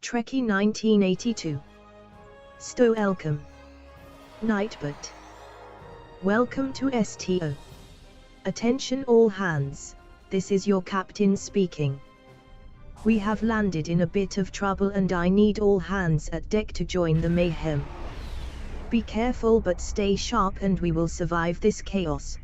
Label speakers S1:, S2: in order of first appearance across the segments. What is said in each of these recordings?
S1: Trekkie 1982. Sto Elcom. Nightbot. Welcome to STO. Attention all hands, this is your captain speaking. We have landed in a bit of trouble and I need all hands at deck to join the mayhem. Be careful but stay sharp and we will survive this chaos.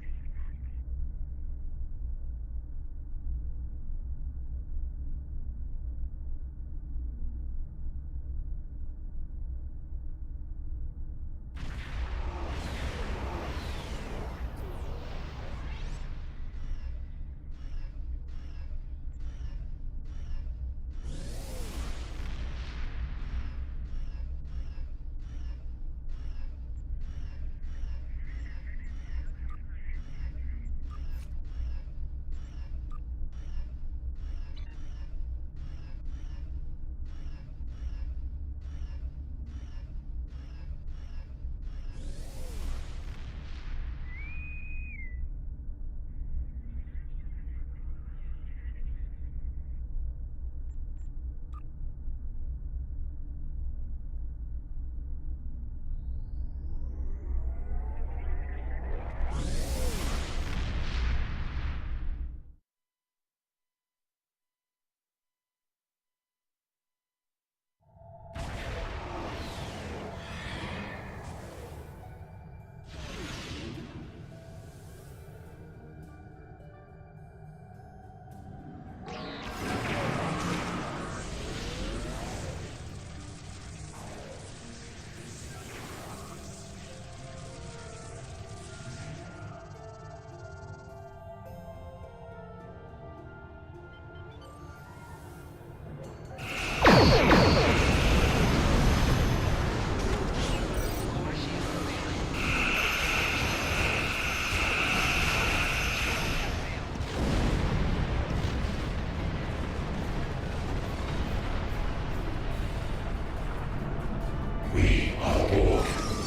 S2: We are the Borg.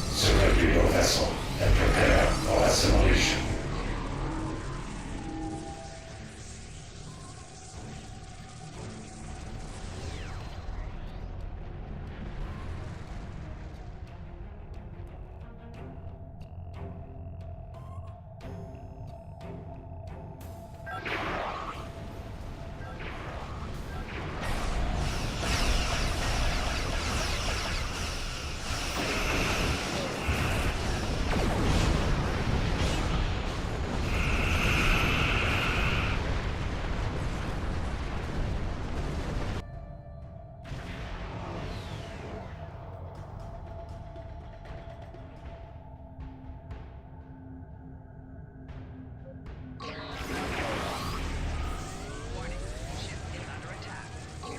S2: Surrender your vessel and prepare for assimilation.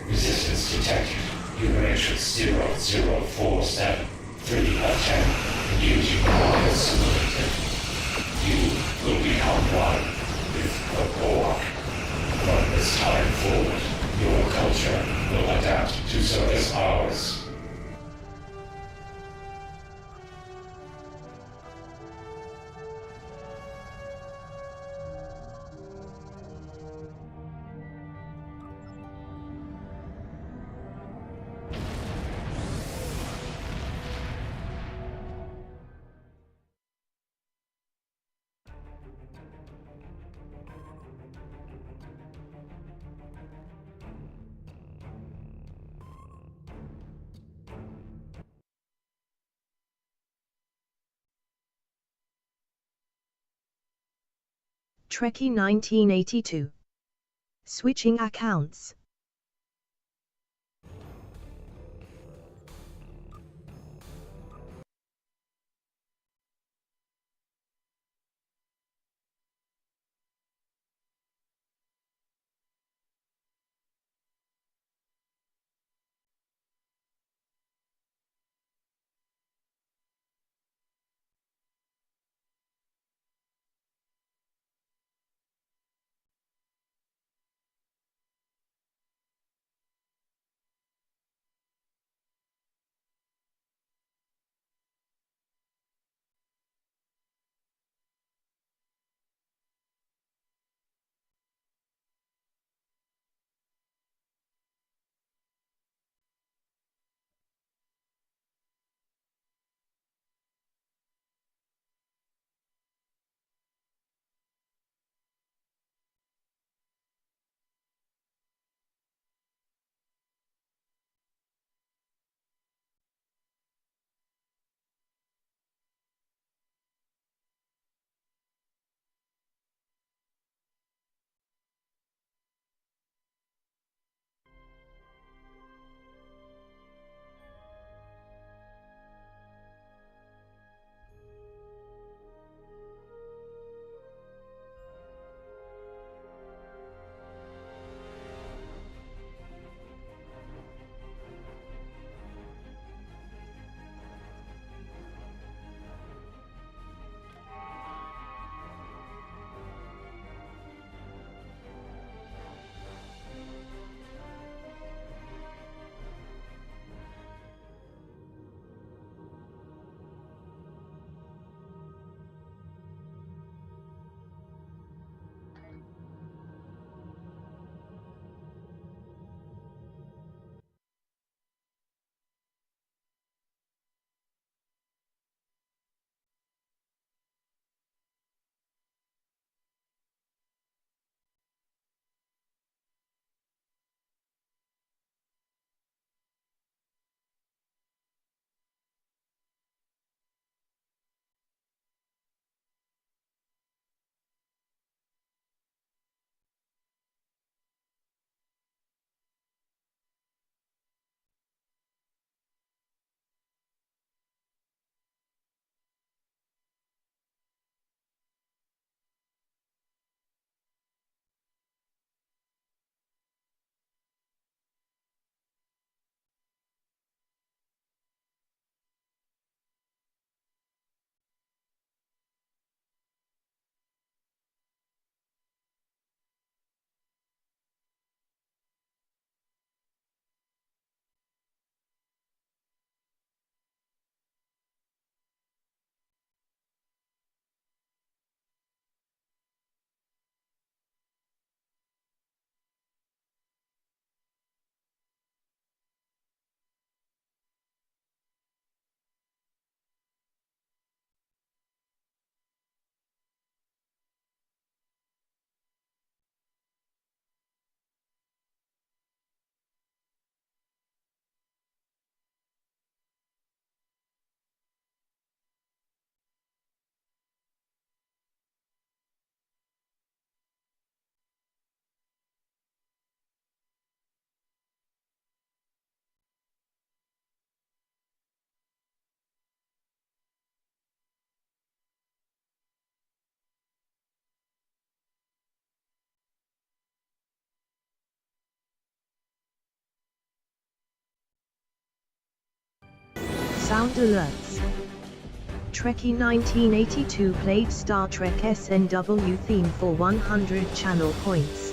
S2: Resistance detected. Human entrance 0047. 3 out of 10. Engaging Borg assimilated. You will become one with the Borg. From this time forward, your culture will adapt to service ours.
S1: Trekkie 1982. Switching accounts. Sound alerts. Trekkie 1982 played Star Trek SNW theme for 100 channel points.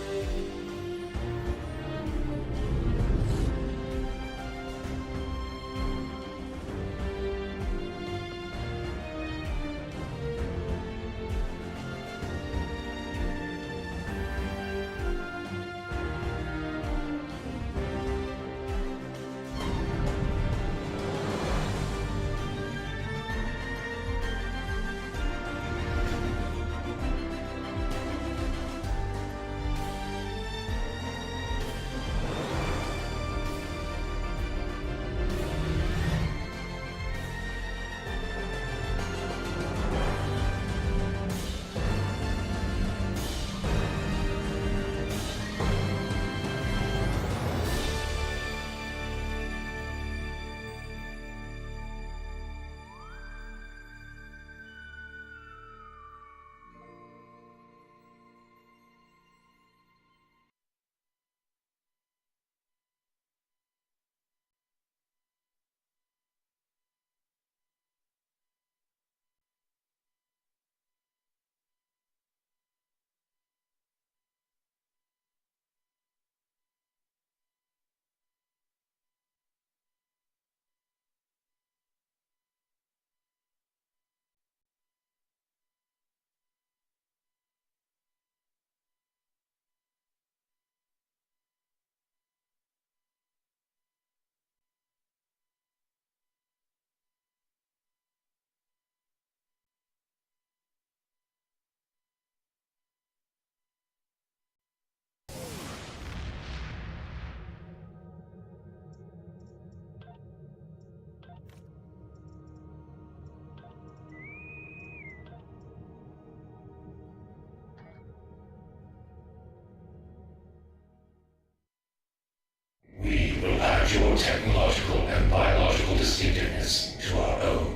S2: We will add your technological and biological distinctiveness to our own.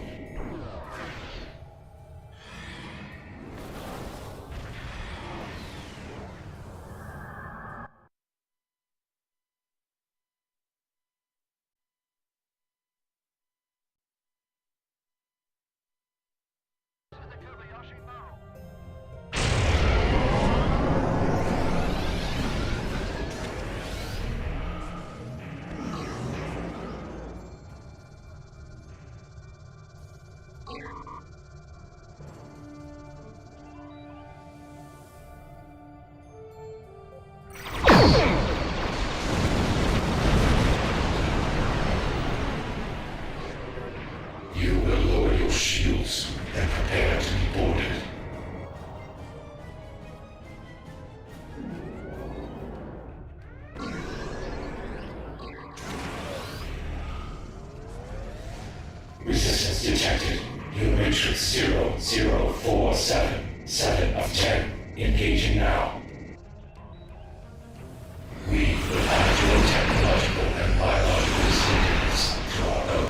S2: You will lower your shields and prepare to be boarded. Resistance detected. New matrix 0047. 7 of 10. Engaging now. We will add your technological and biological distinctiveness to our own.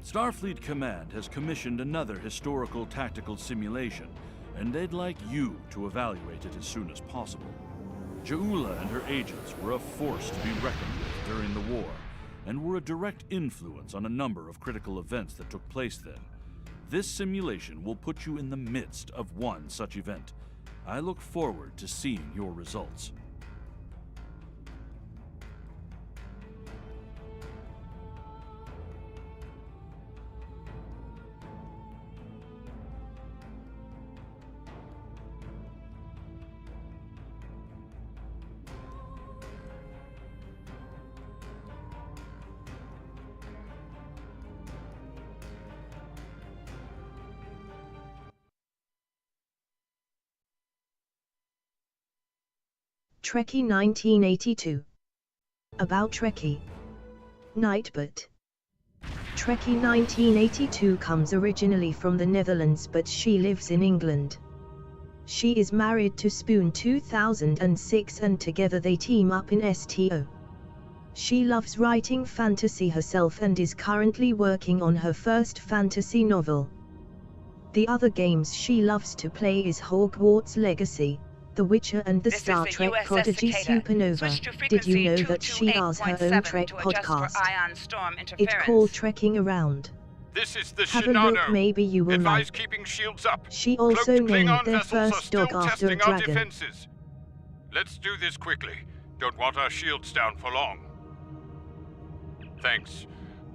S3: Starfleet Command has commissioned another historical tactical simulation, and they'd like you to evaluate it as soon as possible. Ja'ula and her agents were a force to be reckoned with during the war, and were a direct influence on a number of critical events that took place then. This simulation will put you in the midst of one such event. I look forward to seeing your results.
S1: Trekkie 1982. About Trekkie. Nightbot. Trekkie 1982 comes originally from the Netherlands, but she lives in England. She is married to Spoon 2006 and together they team up in STO. She loves writing fantasy herself and is currently working on her first fantasy novel. The other games she loves to play is Hogwarts Legacy, The Witcher and the Star Trek Prodigy Supernova. Did you know that she has her own Trek podcast? It's called Trekking Around.
S4: This is the
S1: Have a look, maybe you will
S4: Advise
S1: like.
S4: keeping shields up.
S1: She also
S4: Cloaked
S1: named
S4: Klingon
S1: their
S4: vessels
S1: first
S4: are
S1: dog
S4: still
S1: after a
S4: testing our
S1: dragon.
S4: defenses. Let's do this quickly. Don't want our shields down for long. Thanks.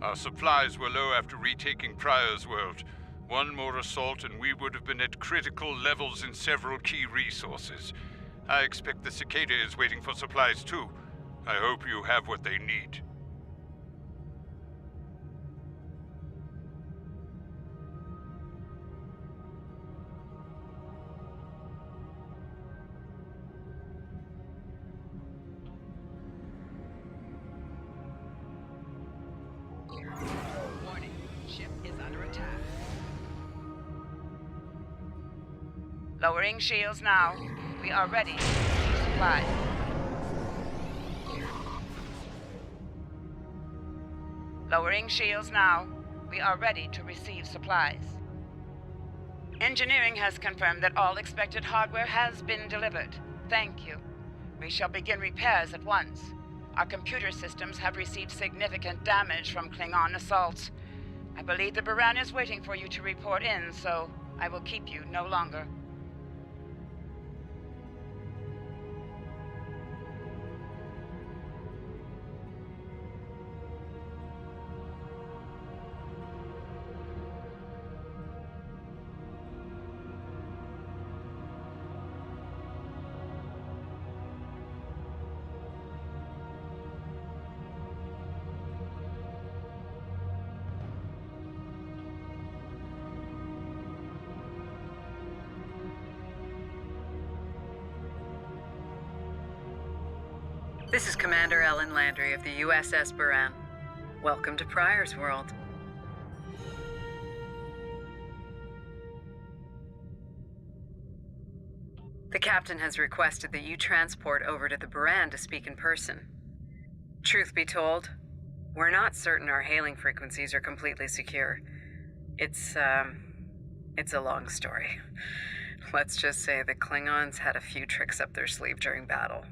S4: Our supplies were low after retaking Pryor's world. One more assault and we would have been at critical levels in several key resources. I expect the Cicada is waiting for supplies too. I hope you have what they need.
S5: Warning, ship is under attack. Lowering shields now. We are ready to receive supplies. Lowering shields now. We are ready to receive supplies. Engineering has confirmed that all expected hardware has been delivered. Thank you. We shall begin repairs at once. Our computer systems have received significant damage from Klingon assaults. I believe the Baran is waiting for you to report in, so I will keep you no longer.
S6: This is Commander Ellen Landry of the USS Baran. Welcome to Pryor's World. The captain has requested that you transport over to the Baran to speak in person. Truth be told, we're not certain our hailing frequencies are completely secure. It's a long story. Let's just say the Klingons had a few tricks up their sleeve during battle.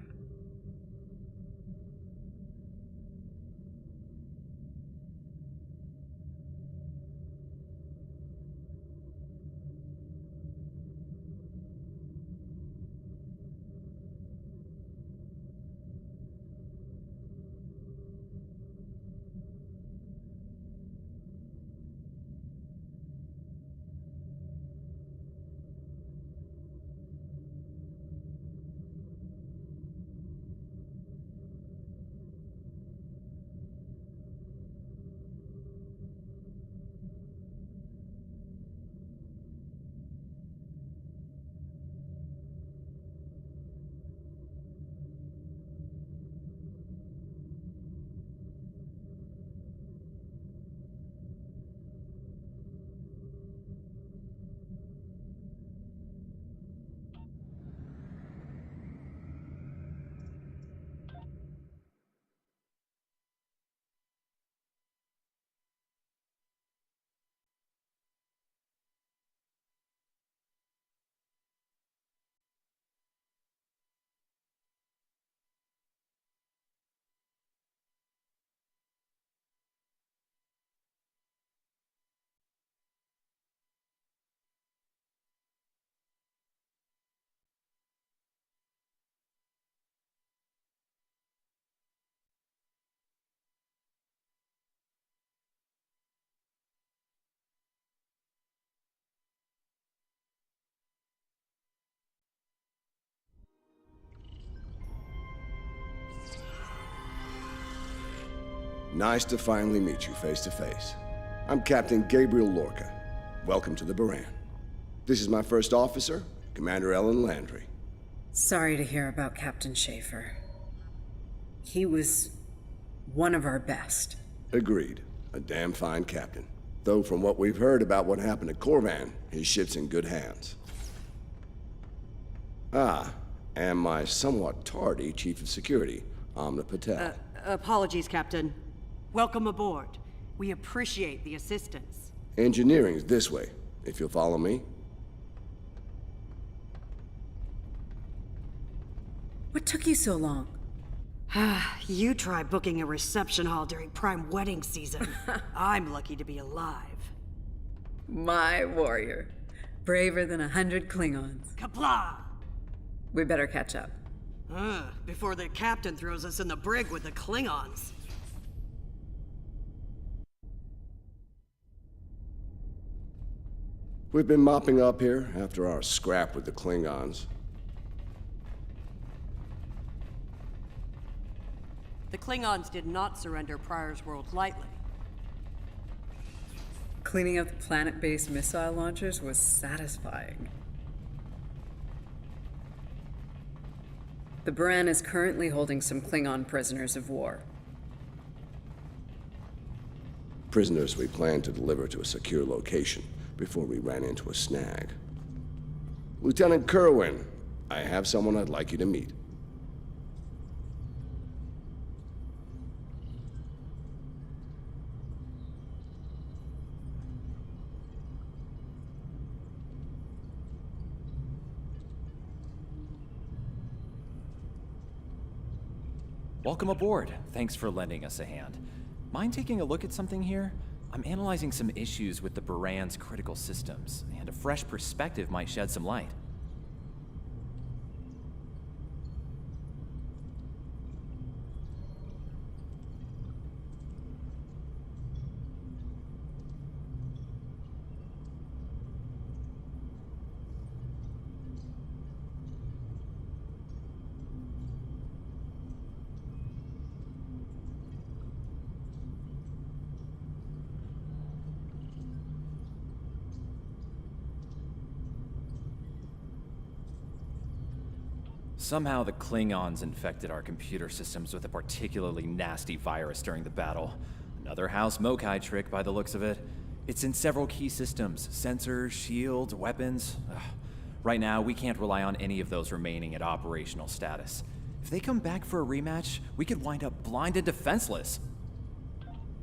S7: Nice to finally meet you face to face. I'm Captain Gabriel Lorca. Welcome to the Baran. This is my first officer, Commander Ellen Landry.
S6: Sorry to hear about Captain Schaefer. He was one of our best.
S7: Agreed. A damn fine captain. Though from what we've heard about what happened at Corvan, his ship's in good hands. Ah, and my somewhat tardy Chief of Security, Amna Patel.
S8: Apologies, Captain. Welcome aboard. We appreciate the assistance.
S7: Engineering's this way, if you'll follow me.
S6: What took you so long?
S8: You try booking a reception hall during prime wedding season. I'm lucky to be alive.
S6: My warrior. Braver than 100 Klingons.
S8: Kapla!
S6: We better catch up.
S8: Before the captain throws us in the brig with the Klingons.
S7: We've been mopping up here after our scrap with the Klingons.
S8: The Klingons did not surrender Pryor's world lightly.
S6: Cleaning up the planet-based missile launchers was satisfying. The Baran is currently holding some Klingon prisoners of war.
S7: Prisoners we plan to deliver to a secure location before we ran into a snag. Lieutenant Kerwin, I have someone I'd like you to meet.
S9: Welcome aboard. Thanks for lending us a hand. Mind taking a look at something here? I'm analyzing some issues with the Baran's critical systems, and a fresh perspective might shed some light. Somehow the Klingons infected our computer systems with a particularly nasty virus during the battle. Another House Mokai trick by the looks of it. It's in several key systems: sensors, shields, weapons. Ugh. Right now, we can't rely on any of those remaining at operational status. If they come back for a rematch, we could wind up blind and defenseless.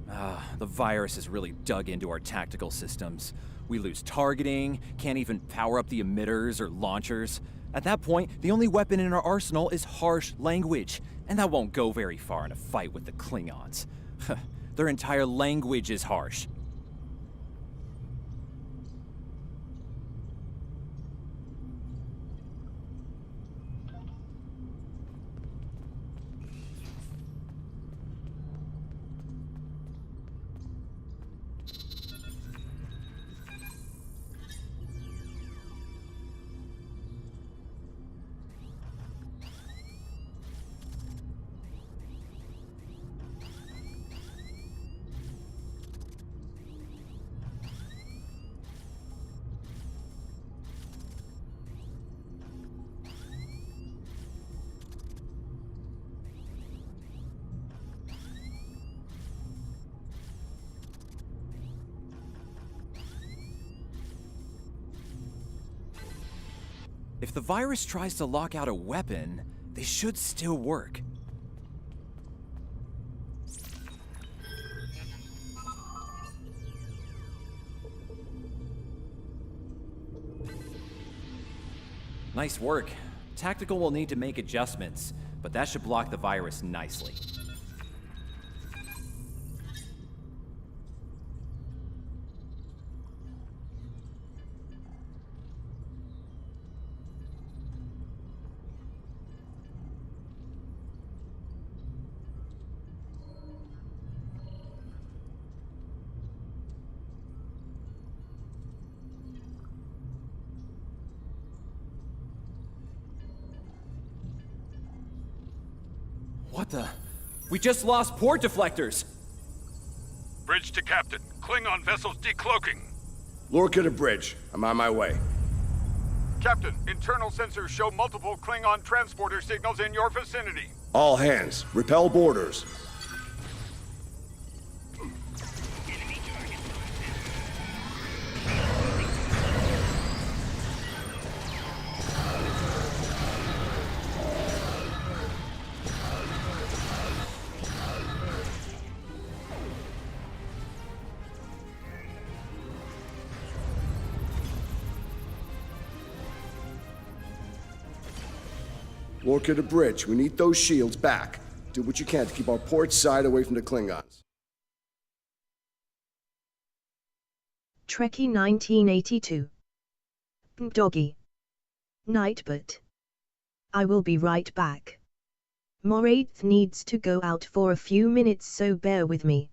S9: The virus has really dug into our tactical systems. We lose targeting, can't even power up the emitters or launchers. At that point, the only weapon in our arsenal is harsh language, and that won't go very far in a fight with the Klingons. Their entire language is harsh. If the virus tries to lock out a weapon, they should still work. Nice work. Tactical will need to make adjustments, but that should block the virus nicely. What the? We just lost port deflectors!
S4: Bridge to Captain. Klingon vessels decloaking.
S7: Lorca to bridge. I'm on my way.
S4: Captain, internal sensors show multiple Klingon transporter signals in your vicinity.
S7: All hands, repel boarders. Lorca to bridge. We need those shields back. Do what you can to keep our port side away from the Klingons.
S1: Trekkie 1982. Doggy. Nightbot. I will be right back. Morath needs to go out for a few minutes, so bear with me.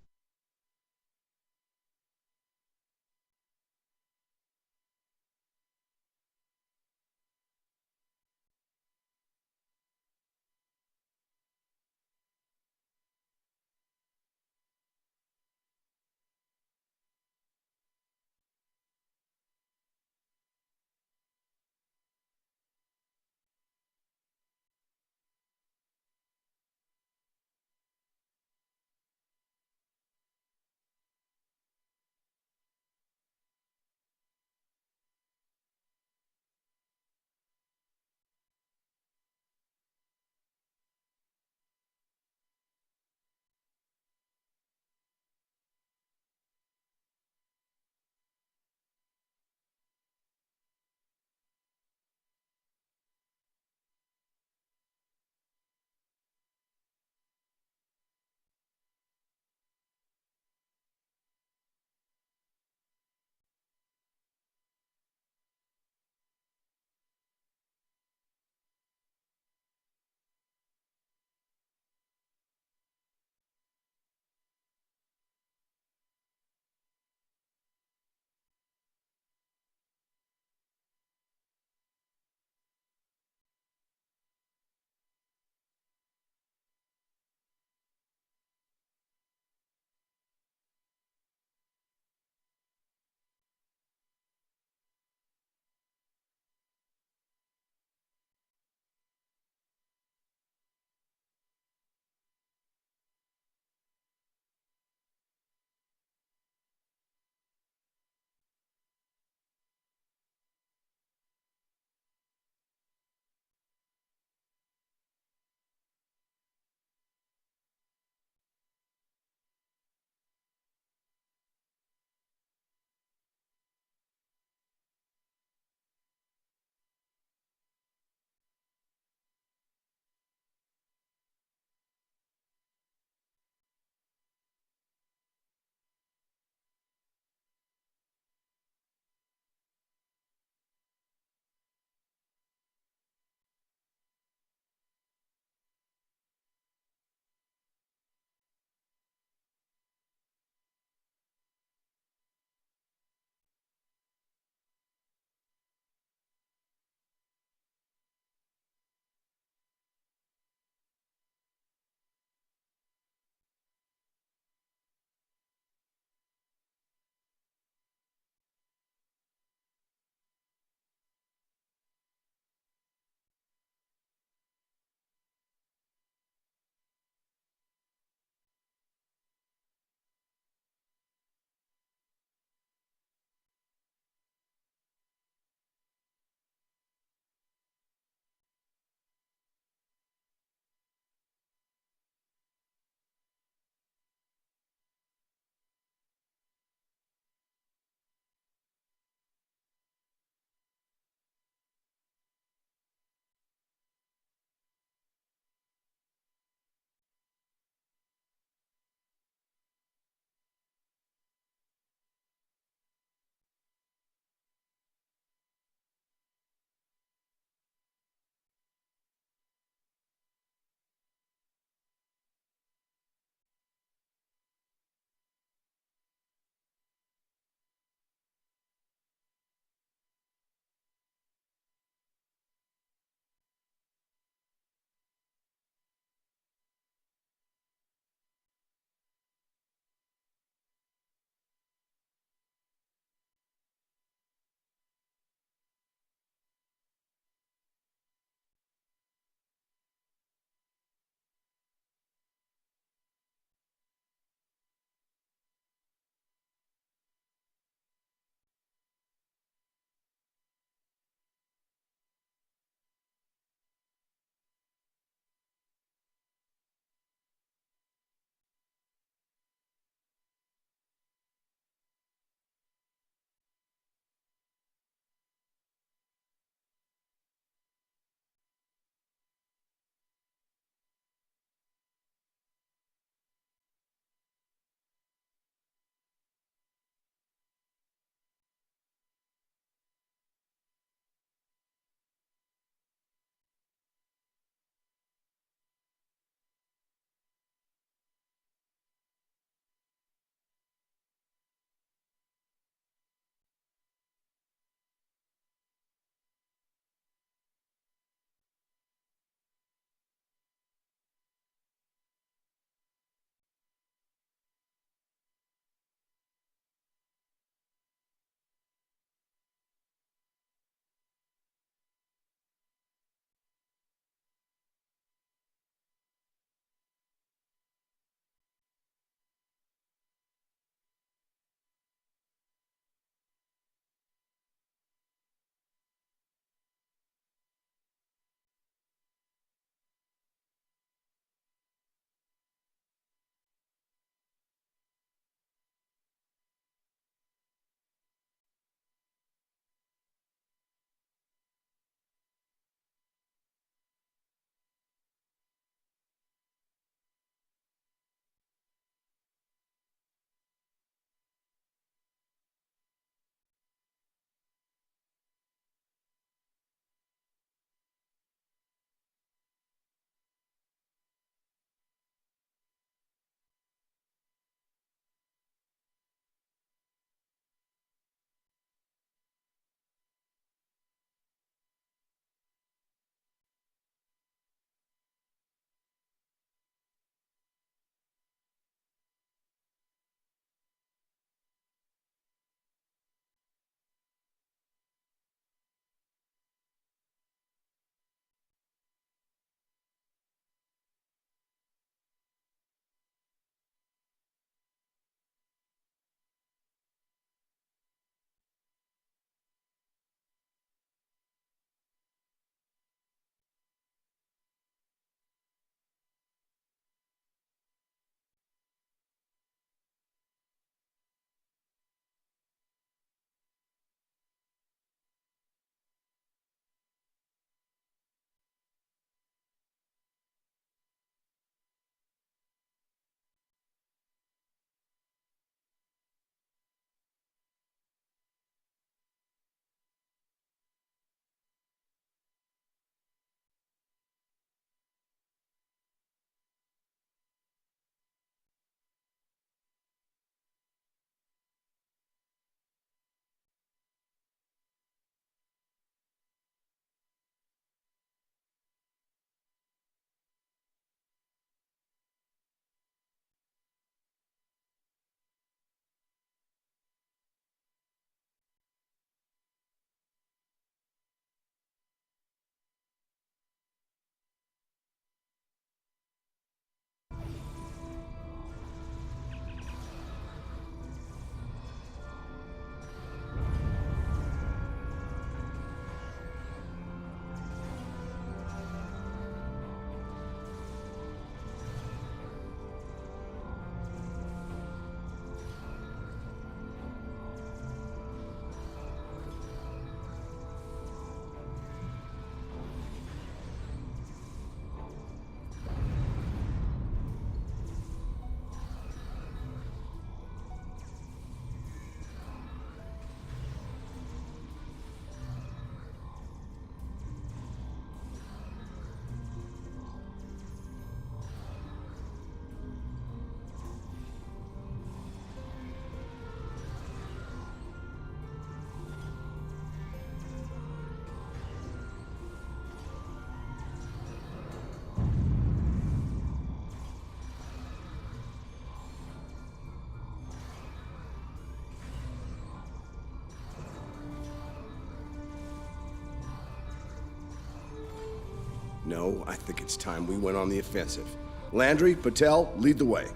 S7: No, I think it's time we went on the offensive. Landry, Patel, lead the way.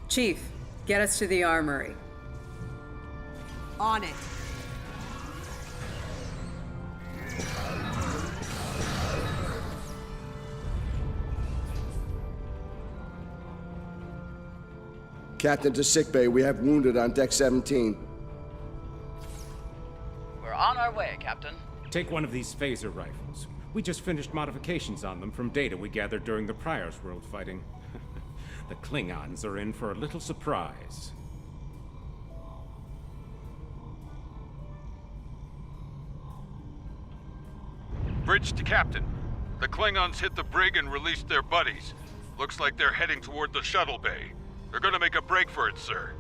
S6: Chief, get us to the armory.
S8: On it.
S7: Captain to sickbay, we have wounded on deck 17.
S10: We're on our way, Captain.
S11: Take one of these phaser rifles. We just finished modifications on them from data we gathered during the Prior's World fighting. The Klingons are in for a little surprise.
S4: Bridge to Captain. The Klingons hit the brig and released their buddies. Looks like they're heading toward the shuttle bay. They're gonna make a break for it, sir.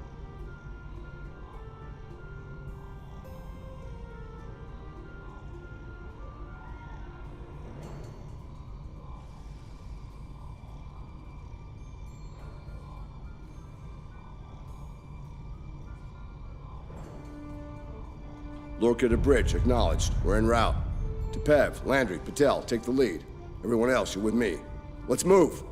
S7: Lorca to bridge, acknowledged. We're en route. Tepev, Landry, Patel, take the lead. Everyone else, you're with me. Let's move!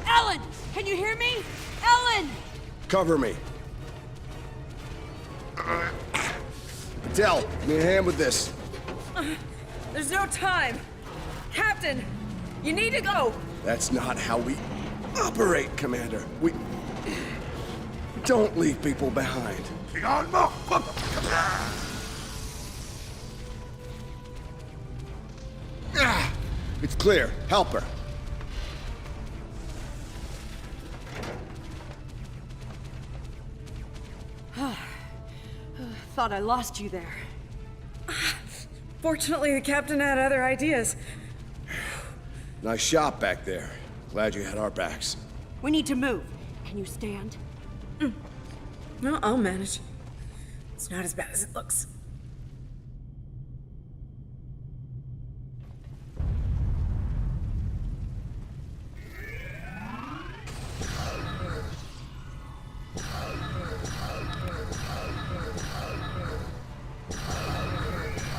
S8: Ellen! Can you hear me? Ellen!
S7: Cover me. Patel, give me a hand with this.
S6: There's no time. Captain, you need to go.
S7: That's not how we operate, Commander. We don't leave people behind. It's clear. Help her.
S8: Thought I lost you there.
S6: Fortunately, the captain had other ideas.
S7: Nice shot back there. Glad you had our backs.
S8: We need to move. Can you stand?
S6: No, I'll manage. It's not as bad as it looks.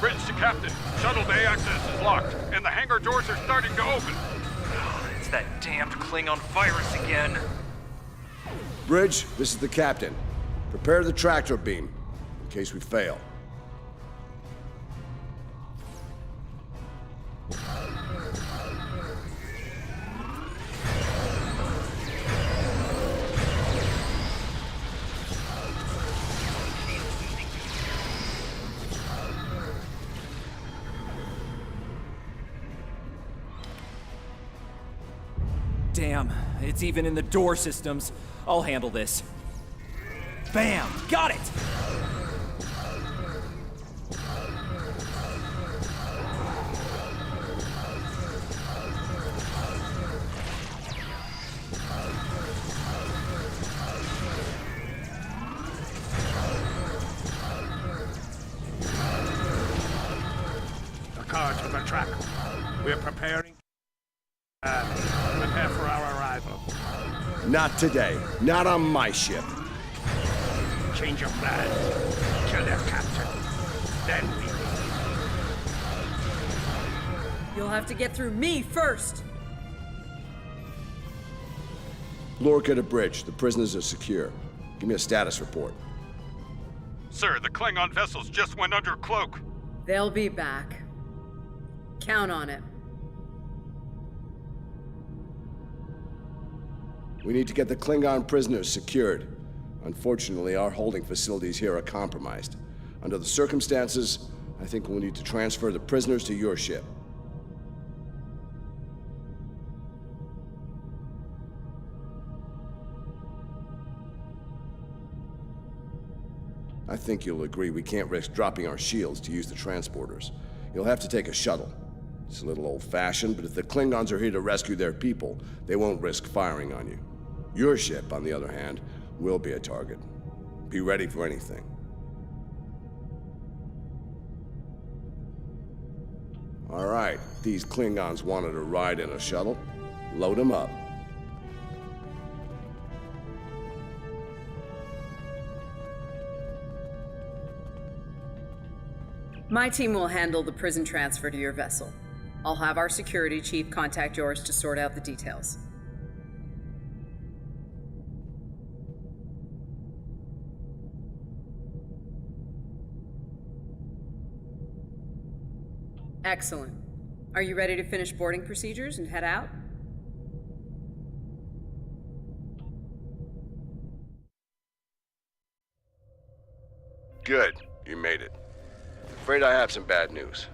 S4: Bridge to Captain. Shuttle bay access is locked, and the hangar doors are starting to open.
S10: It's that damned Klingon virus again.
S7: Bridge, this is the captain. Prepare the tractor beam, in case we fail.
S9: Damn, it's even in the door systems. I'll handle this. Bam! Got it!
S12: The cards for the track. We're preparing. Prepare for our arrival.
S7: Not today. Not on my ship.
S12: Change your plans. Kill their captain. Then we leave.
S6: You'll have to get through me first.
S7: Lorca to bridge. The prisoners are secure. Give me a status report.
S4: Sir, the Klingon vessels just went under cloak.
S6: They'll be back. Count on it.
S7: We need to get the Klingon prisoners secured. Unfortunately, our holding facilities here are compromised. Under the circumstances, I think we'll need to transfer the prisoners to your ship. I think you'll agree we can't risk dropping our shields to use the transporters. You'll have to take a shuttle. It's a little old-fashioned, but if the Klingons are here to rescue their people, they won't risk firing on you. Your ship, on the other hand, will be a target. Be ready for anything. All right, these Klingons wanted a ride in a shuttle. Load them up.
S6: My team will handle the prison transfer to your vessel. I'll have our security chief contact yours to sort out the details. Excellent. Are you ready to finish boarding procedures and head out?
S7: Good. You made it. Afraid I have some bad news.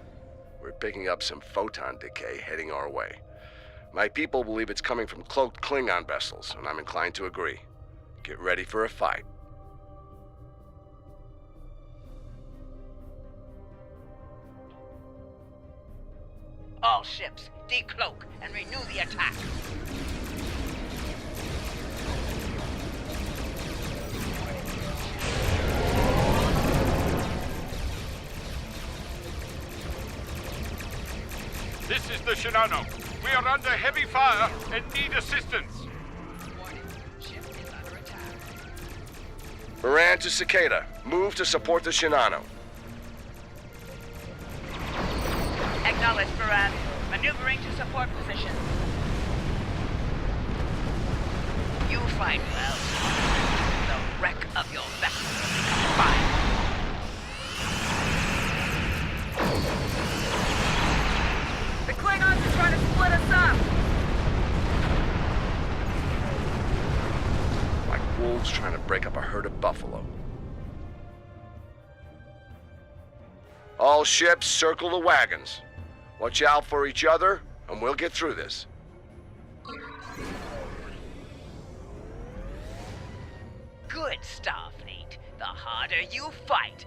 S7: We're picking up some photon decay heading our way. My people believe it's coming from cloaked Klingon vessels, and I'm inclined to agree. Get ready for a fight.
S5: All ships, decloak and renew the attack.
S4: This is the Shinano. We are under heavy fire and need assistance.
S5: Warning, ship is under attack.
S7: Moran to Cicada. Move to support the Shinano.
S5: Acknowledge, Baran. Maneuvering to support position. You fight well. The wreck of your vessel will become fire.
S6: The Klingons are trying to split us up!
S7: Like wolves trying to break up a herd of buffalo. All ships, circle the wagons. Watch out for each other, and we'll get through this.
S5: Good, Starfleet. The harder you fight.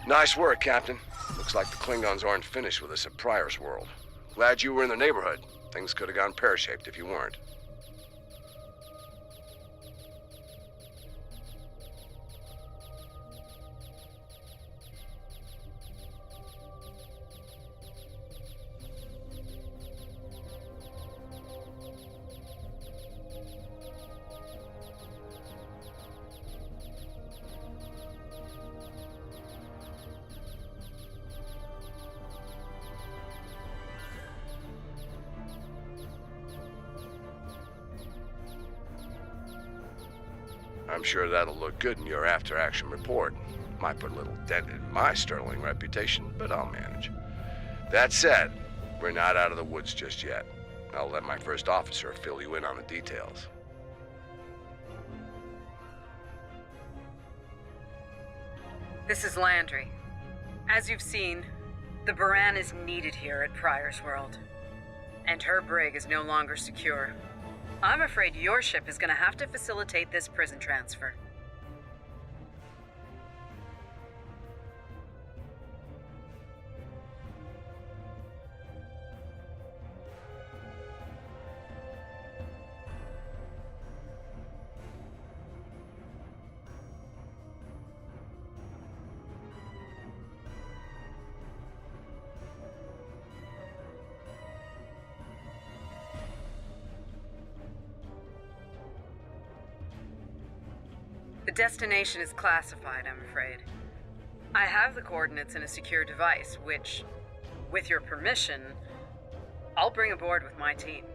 S7: Nice work, Captain. Looks like the Klingons aren't finished with us at Pryor's World. Glad you were in the neighborhood. Things could have gone pear-shaped if you weren't. I'm sure that'll look good in your after-action report. Might put a little dent in my sterling reputation, but I'll manage. That said, we're not out of the woods just yet. I'll let my first officer fill you in on the details.
S6: This is Landry. As you've seen, the Baran is needed here at Pryor's World. And her brig is no longer secure. I'm afraid your ship is going to have to facilitate this prison transfer. destination is classified, I'm afraid. I have the coordinates in a secure device, which, with your permission, I'll bring aboard with my team.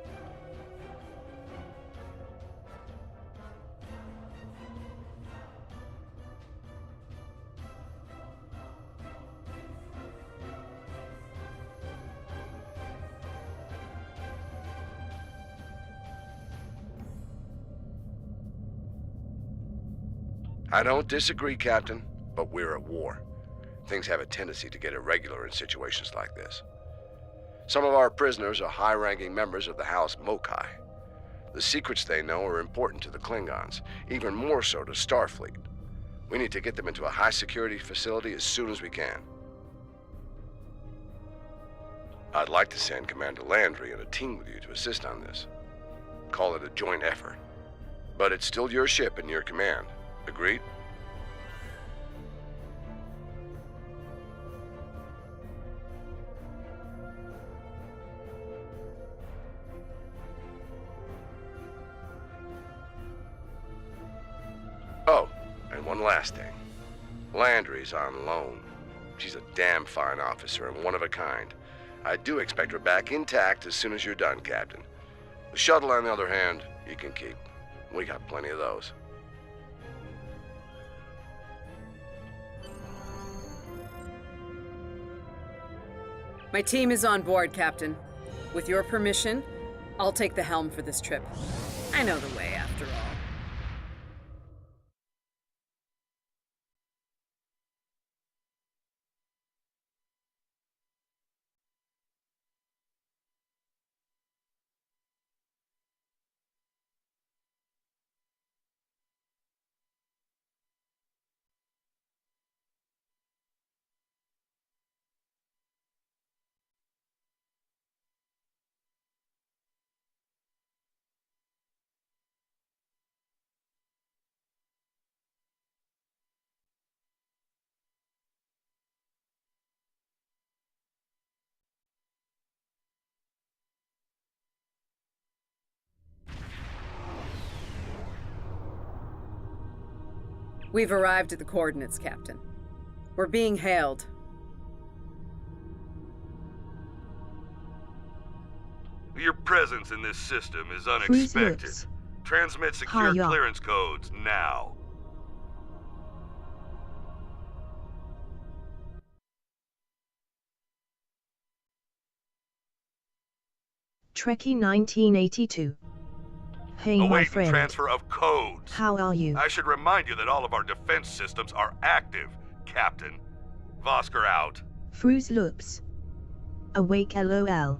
S7: I don't disagree, Captain, but we're at war. Things have a tendency to get irregular in situations like this. Some of our prisoners are high-ranking members of the House Mokai. The secrets they know are important to the Klingons, even more so to Starfleet. We need to get them into a high-security facility as soon as we can. I'd like to send Commander Landry and a team with you to assist on this. Call it a joint effort. But it's still your ship and your command. Agreed? Oh, and one last thing. Landry's on loan. She's a damn fine officer and one of a kind. I do expect her back intact as soon as you're done, Captain. The shuttle, on the other hand, you can keep. We got plenty of those.
S6: My team is on board, Captain. With your permission, I'll take the helm for this trip. I know the way, after all. We've arrived at the coordinates, Captain. We're being hailed.
S13: Your presence in this system is unexpected.
S1: Looks?
S13: Transmit secure
S1: Hiya.
S13: clearance codes now.
S1: Trekkie 1982. Hey, my
S13: Awaiting
S1: friend.
S13: transfer of codes.
S1: How are you?
S13: I should remind you that all of our defense systems are active, Captain. Vosker out.
S1: Fruze Loops. Awake LOL.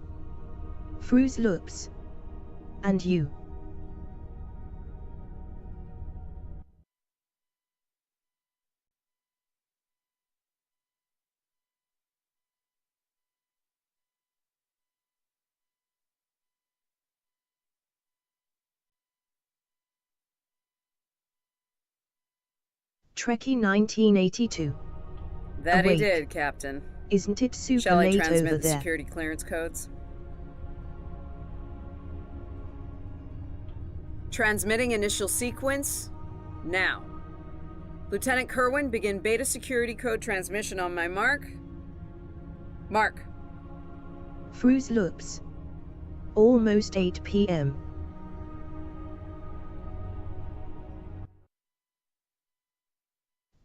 S1: Fruze Loops. And you. Trekkie 1982.
S6: That
S1: Awake.
S6: he did, Captain.
S1: Isn't it super
S6: Shall I
S1: late
S6: transmit
S1: over
S6: the
S1: there?
S6: security clearance codes? Transmitting initial sequence, now. Lieutenant Kerwin, begin beta security code transmission on my mark. Mark.
S1: Fruze Loops. Almost 8 p.m.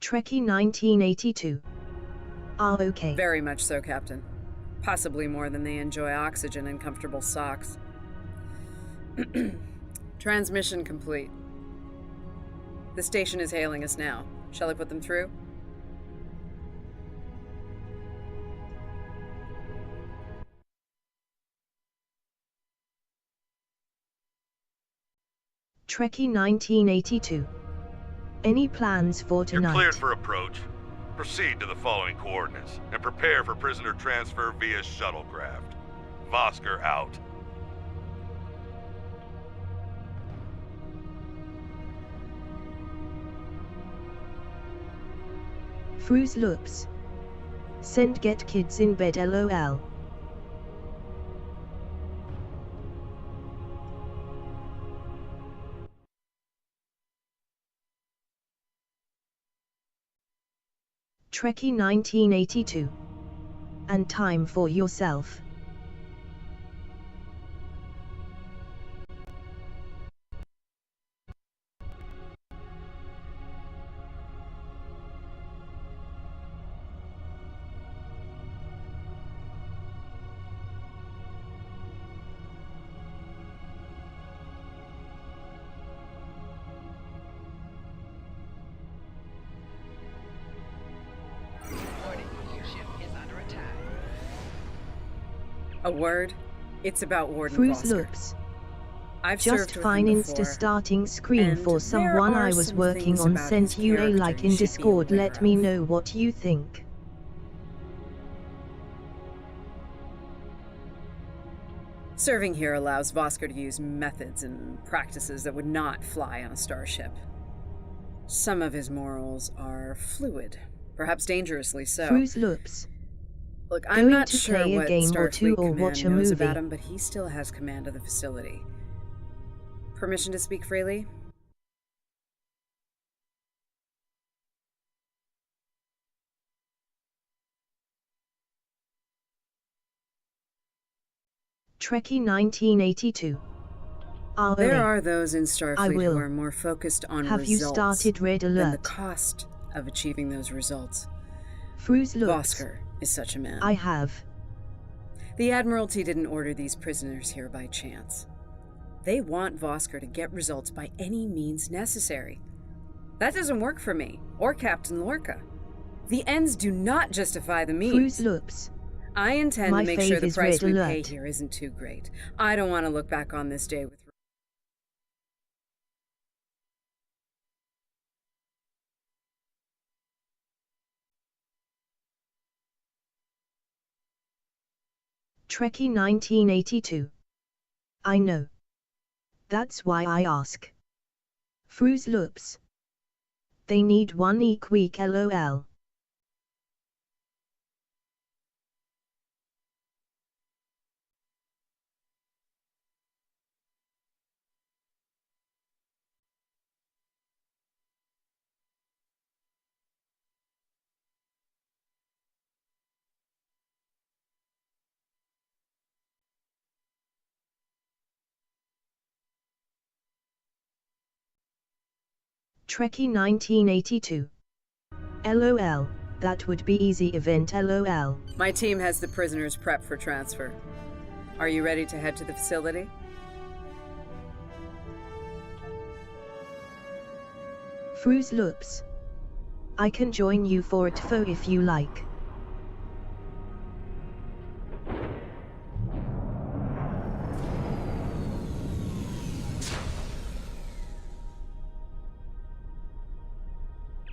S1: Trekkie 1982. Ah, okay.
S6: Very much so, Captain. Possibly more than they enjoy oxygen and comfortable socks. Transmission complete. The station is hailing us now. Shall I put them through?
S1: Trekkie 1982. Any plans for
S13: You're
S1: tonight?
S13: cleared for approach. Proceed to the following coordinates and prepare for prisoner transfer via shuttlecraft. Vosker out.
S1: Fruze Loops. Send get kids in bed LOL. Trekkie 1982. And time for yourself.
S6: A word? It's about Warden
S1: Fru's
S6: Vosker.
S1: loops.
S6: I've
S1: Just
S6: served with
S1: fine.
S6: him
S1: Insta
S6: before,
S1: starting screen
S6: and
S1: for
S6: there
S1: someone
S6: are
S1: I was
S6: some
S1: working
S6: things
S1: on.
S6: about
S1: Sent
S6: his
S1: you a
S6: character
S1: like
S6: you
S1: in
S6: should be
S1: Discord.
S6: aware
S1: Let me
S6: of.
S1: know what you think.
S6: Serving here allows Vosker to use methods and practices that would not fly on a starship. Some of his morals are fluid, perhaps dangerously so.
S1: Fru's loops.
S6: Look, I'm
S1: Going
S6: not
S1: to
S6: sure
S1: play a
S6: what
S1: game or two
S6: Starfleet
S1: or
S6: Command
S1: watch a
S6: knows
S1: movie.
S6: about him, but he still has command of the facility. Permission to speak freely?
S1: Trekkie 1982.
S6: There are those in Starfleet who
S1: will.
S6: are more focused on
S1: Have you
S6: results
S1: started Red
S6: than the
S1: Alert?
S6: cost of achieving those results.
S1: Fru's loops.
S6: Vosker is such a man.
S1: I have.
S6: The Admiralty didn't order these prisoners here by chance. They want Vosker to get results by any means necessary. That doesn't work for me, or Captain Lorca. The ends do not justify the means.
S1: Fru's loops.
S6: I intend
S1: My
S6: to make sure
S1: fave
S6: the
S1: is
S6: price
S1: Red
S6: we pay
S1: Alert.
S6: here isn't too great. I don't want to look back on this day with
S1: Trekkie 1982. I know. That's why I ask. Fru's loops. They need 1 week lol. Trekkie 1982. LOL, that would be easy event lol.
S6: My team has the prisoners prepped for transfer. Are you ready to head to the facility?
S1: Fru's loops. I can join you for it if you like.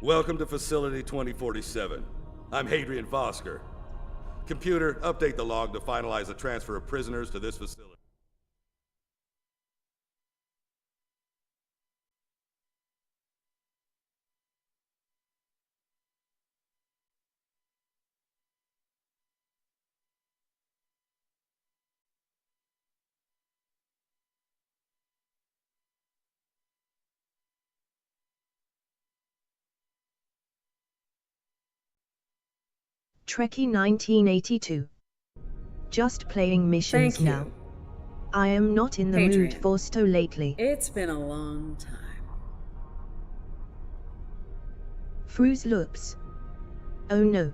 S13: Welcome to Facility 2047. I'm Hadrian Vosker. Computer, update the log to finalize the transfer of prisoners to this facility.
S1: Trekkie 1982. Just playing missions
S6: Thank you.
S1: now. I am not in the mood
S6: Hadrian.
S1: for sto lately.
S6: It's been a long time.
S1: Fru's loops. Oh no.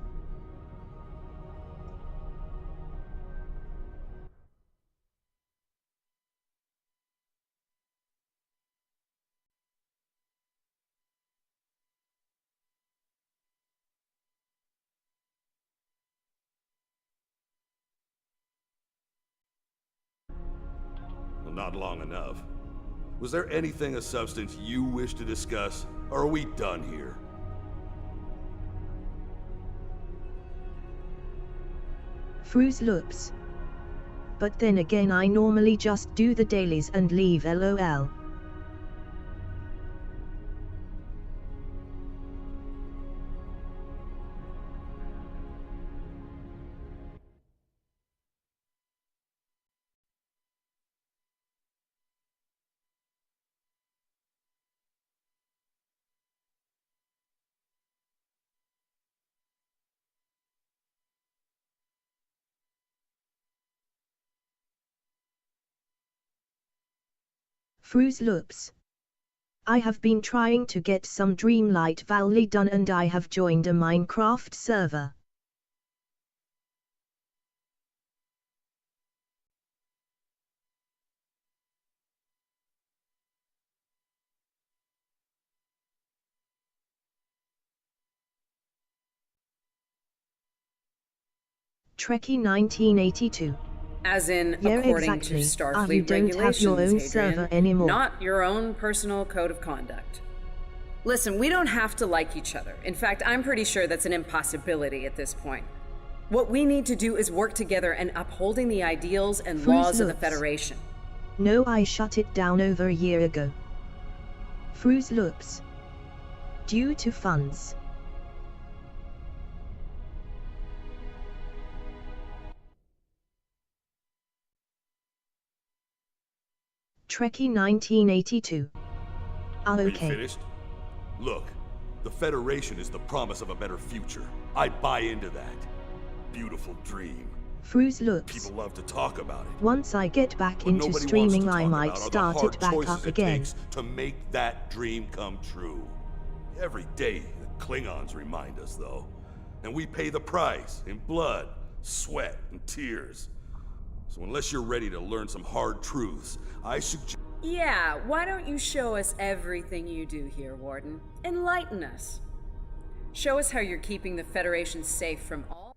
S13: Well, not long enough. Was there anything of substance you wish to discuss, or are we done here?
S1: Fru's loops. But then again I normally just do the dailies and leave lol. Fruit Loops. I have been trying to get some Dreamlight Valley done and I have joined a Minecraft server. Trekkie 1982.
S6: As in,
S1: Yeah,
S6: according
S1: exactly.
S6: to Starfleet
S1: You don't have your own
S6: regulations,
S1: server
S6: Hadrian,
S1: anymore.
S6: not your own personal code of conduct. Listen, we don't have to like each other. In fact, I'm pretty sure that's an impossibility at this point. What we need to do is work together in upholding the ideals and
S1: Fruit
S6: laws of the
S1: Loops.
S6: Federation.
S1: No, I shut it down over a year ago. Fruit Loops. Due to funds. Trekkie 1982.
S13: Are you
S1: Okay.
S13: finished? Look, the Federation is the promise of a better future. I buy into that. Beautiful dream.
S1: Fruit Loops.
S13: People love to talk about it.
S1: Once I get back
S13: What
S1: into
S13: nobody
S1: streaming,
S13: wants to
S1: I
S13: talk
S1: might
S13: about are the
S1: start
S13: hard
S1: it back
S13: choices
S1: up
S13: it
S1: again.
S13: takes to make that dream come true. Every day, the Klingons remind us, though. And we pay the price in blood, sweat, and tears. So unless you're ready to learn some hard truths, I suggest...
S6: Yeah, why don't you show us everything you do here, Warden? Enlighten us. Show us how you're keeping the Federation safe from all...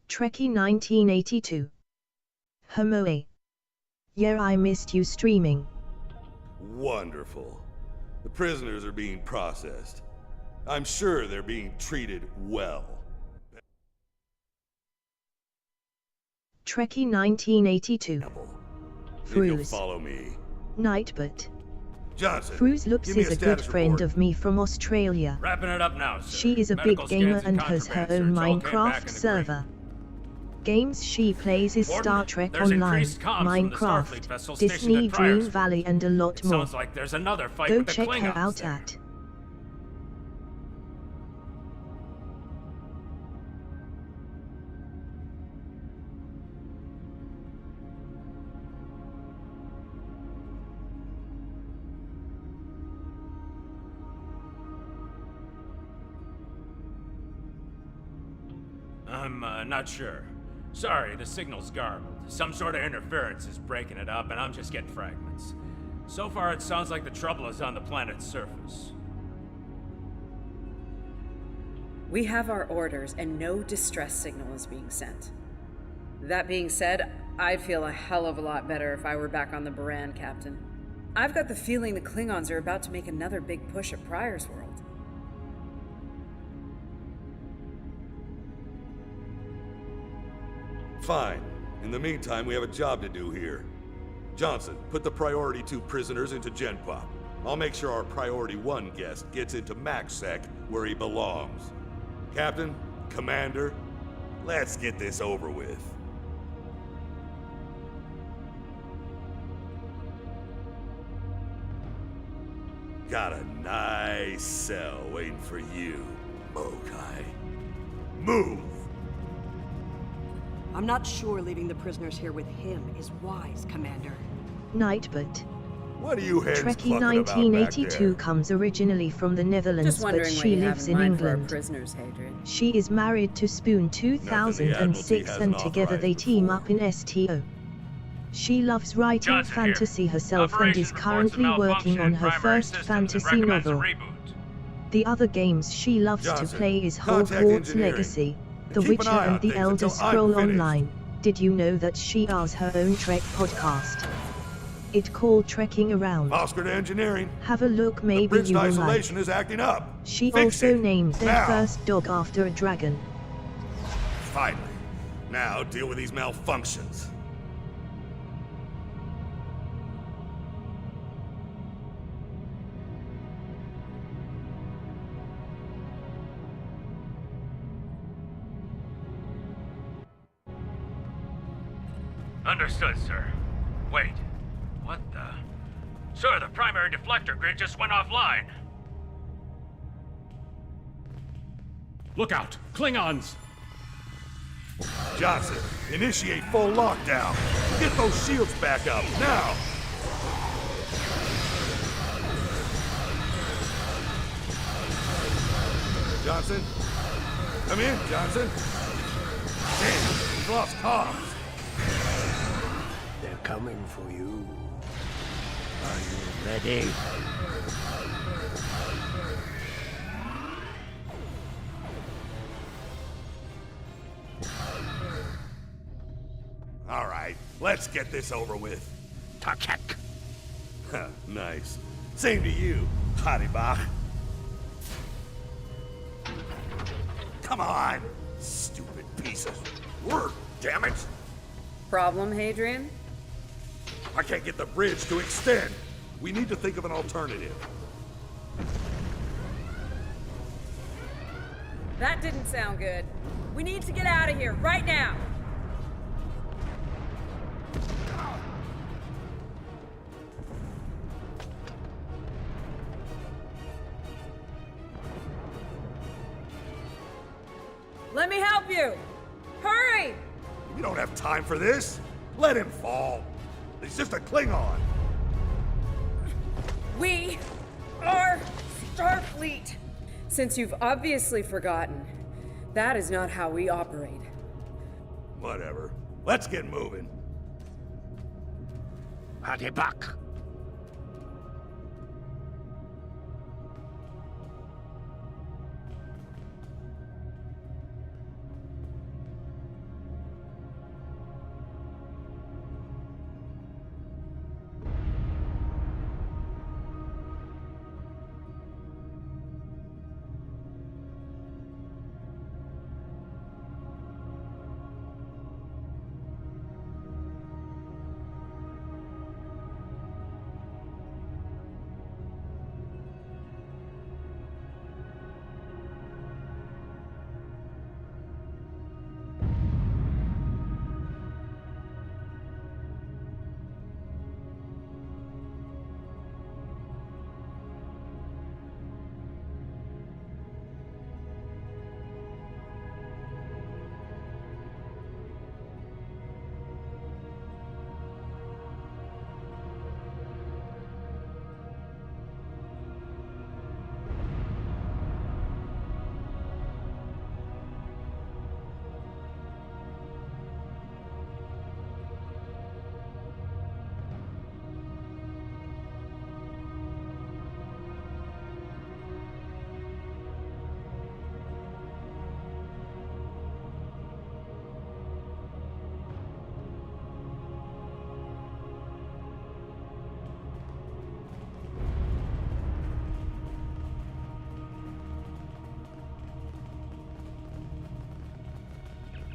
S1: Trekkie 1982. Homoe. Yeah, I missed you streaming.
S13: Wonderful. The prisoners are being processed. I'm sure they're being treated well.
S1: Trekkie 1982.
S13: If you'll
S1: Fruz.
S13: follow me.
S1: Nightbot.
S13: Johnson,
S1: Fruz Looks
S13: give me
S1: is a good
S13: status
S1: friend
S13: report.
S1: of me from Australia.
S10: Wrapping it up now, sir.
S1: She is a
S10: Medical
S1: big gamer
S10: scans
S1: and has her
S10: contraband
S1: own
S10: search all came back
S1: Minecraft
S10: in the
S1: server. Games she plays is
S10: Warden,
S1: Star Trek
S10: there's
S1: Online,
S10: increased comms from the Starfleet
S1: Minecraft,
S10: vessel stationed
S1: Disney
S10: at
S1: Dream
S10: Priorsville.
S1: Valley and a lot
S10: It
S1: more.
S10: sounds like there's another fight
S1: Go
S10: with the
S1: check
S10: Klingons
S1: her out
S10: there.
S1: at
S10: I'm not sure. Sorry, the signal's garbled. Some sort of interference is breaking it up, and I'm just getting fragments. So far, it sounds like the trouble is on the planet's surface.
S6: We have our orders, and no distress signal is being sent. That being said, I'd feel a hell of a lot better if I were back on the Baran, Captain. I've got the feeling the Klingons are about to make another big push at Pryor's World.
S13: Fine. In the meantime, we have a job to do here. Johnson, put the Priority 2 prisoners into Genpop. I'll make sure our Priority 1 guest gets into MaxSec where he belongs. Captain, Commander, let's get this over with. Got a nice cell waiting for you, Mokai. Move!
S8: I'm not sure leaving the prisoners here with him is wise, Commander.
S1: Nightbot.
S13: What are you hens
S1: Trekkie
S13: clucking about back
S1: 1982
S13: there?
S1: comes originally from the Netherlands,
S6: Just
S1: but
S6: wondering what
S1: she
S6: you have
S1: lives
S6: in
S1: in
S6: mind for our
S1: England.
S6: prisoners, Hadrian.
S1: She is married to Spoon
S13: Admiralty
S1: 2006 and
S13: hasn't
S1: together they
S13: authorized
S1: team
S13: before.
S1: up in STO. She loves writing
S10: Johnson here.
S1: fantasy herself and
S10: Operation
S1: is
S10: reports a
S1: currently working
S10: malfunction
S1: on
S10: in
S1: her
S10: primary
S1: first
S10: systems
S1: fantasy
S10: and recommends a
S1: novel.
S10: reboot.
S1: The other games she loves
S13: Johnson,
S1: to play is
S13: contact
S1: Hogwarts
S13: engineering.
S1: Legacy,
S13: And
S1: The
S13: keep an
S1: Witcher
S13: eye on
S1: and The
S13: things
S1: Elder
S13: until I'm
S1: Scroll
S13: finished.
S1: Online. Did you know that she has her own Trek podcast? It called Trekking Around.
S13: Oscar to engineering.
S1: Have a look, maybe
S13: Bridge
S1: you will like.
S13: isolation is acting up.
S1: She
S13: Fix
S1: also
S13: it.
S1: named their
S13: Now.
S1: first dog after a dragon.
S13: Finally. Now deal with these malfunctions.
S10: Understood, sir. Wait. What the? Sir, the primary deflector grid just went offline.
S11: Look out! Klingons!
S13: Johnson, initiate full lockdown. Get those shields back up, now! Johnson? Come in, Johnson. Damn, he's lost comms.
S12: They're coming for you. Are you ready?
S13: All right, let's get this over with.
S12: Takek.
S13: Nice. Same to you, Haribach. Come on, stupid piece of work, damn it!
S6: Problem, Hadrian?
S13: I can't get the bridge to extend. We need to think of an alternative.
S6: That didn't sound good. We need to get out of here, right now! Let me help you! Hurry!
S13: We don't have time for this. Let him fall. He's just a Klingon.
S6: We are Starfleet. Since you've obviously forgotten, that is not how we operate.
S13: Whatever. Let's get moving.
S12: Hadibak.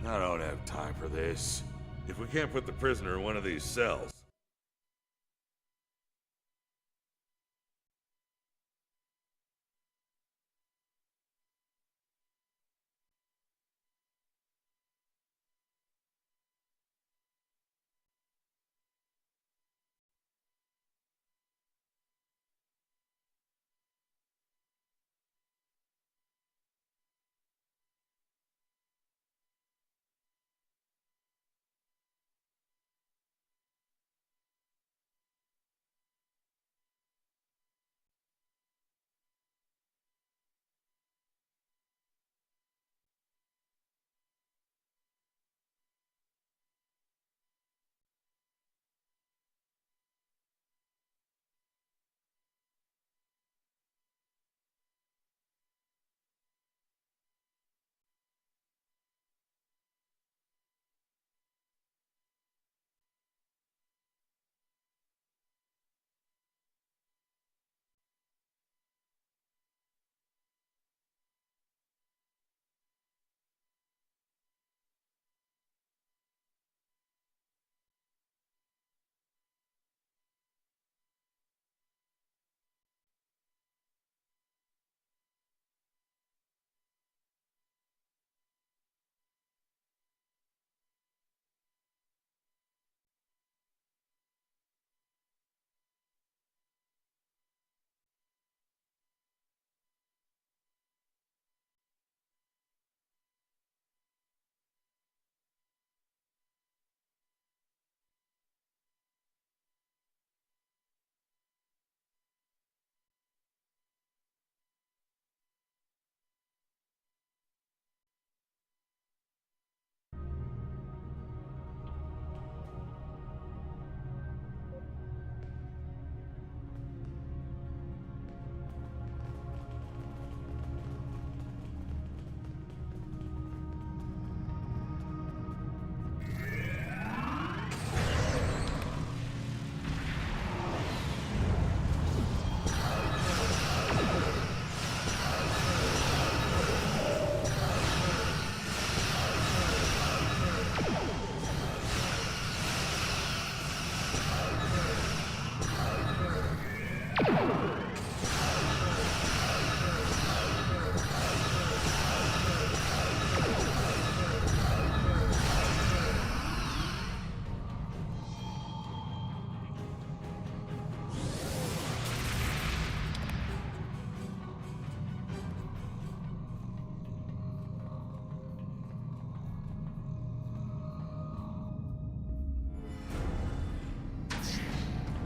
S13: I don't have time for this. If we can't put the prisoner in one of these cells,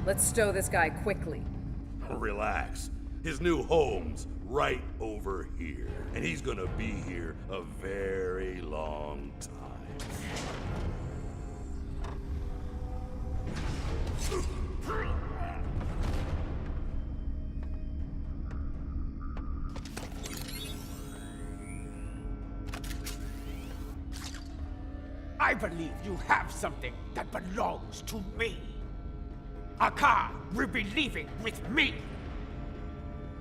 S6: Let's stow this guy quickly.
S13: Relax. His new home's right over here. And he's gonna be here a very long time.
S12: I believe you have something that belongs to me. A car will be leaving with me.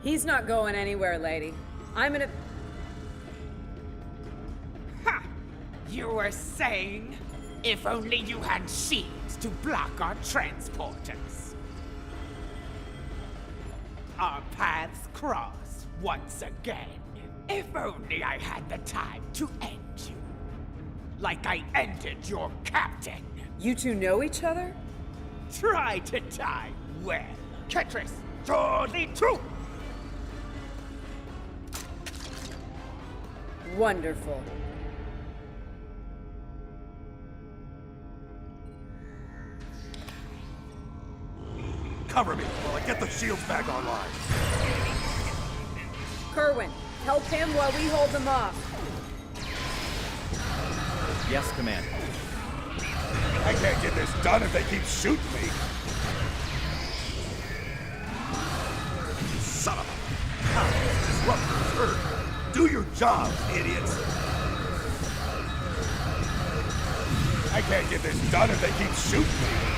S6: He's not going anywhere, lady. I'm gonna...
S12: Ha! You were saying, if only you had shields to block our transporters. Our paths cross once again. If only I had the time to end you. Like I ended your captain.
S6: You two know each other?
S12: Try to die well. Ketris, surely true.
S6: Wonderful.
S13: Cover me while I get the shields back online.
S6: Kerwin, help him while we hold them off.
S9: Yes, Commander.
S13: I can't get this done if they keep shooting me. Son of a... How is disruptors hurt? Do your job, idiots. I can't get this done if they keep shooting me.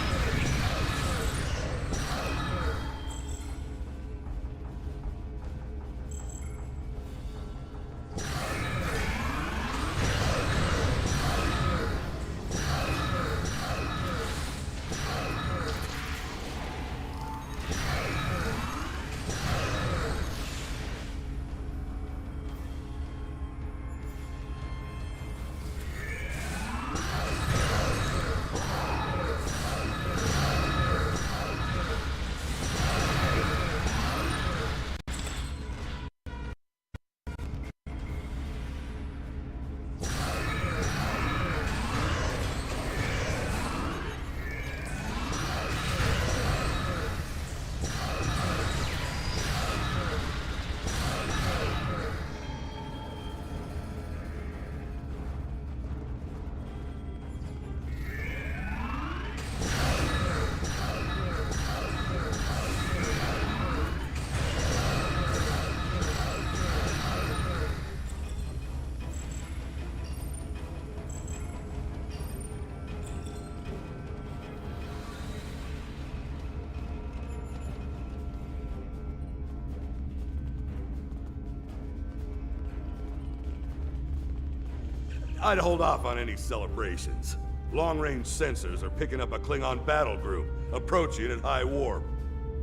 S13: I'd hold off on any celebrations. Long-range sensors are picking up a Klingon battle group, approaching at high warp.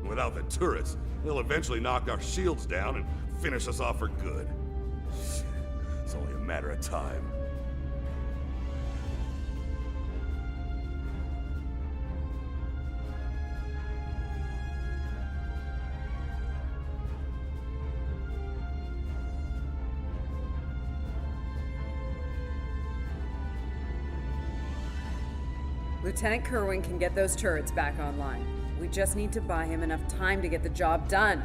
S13: Without the turrets, they'll eventually knock our shields down and finish us off for good. It's only a matter of time.
S6: Lieutenant Kerwin can get those turrets back online. We just need to buy him enough time to get the job done.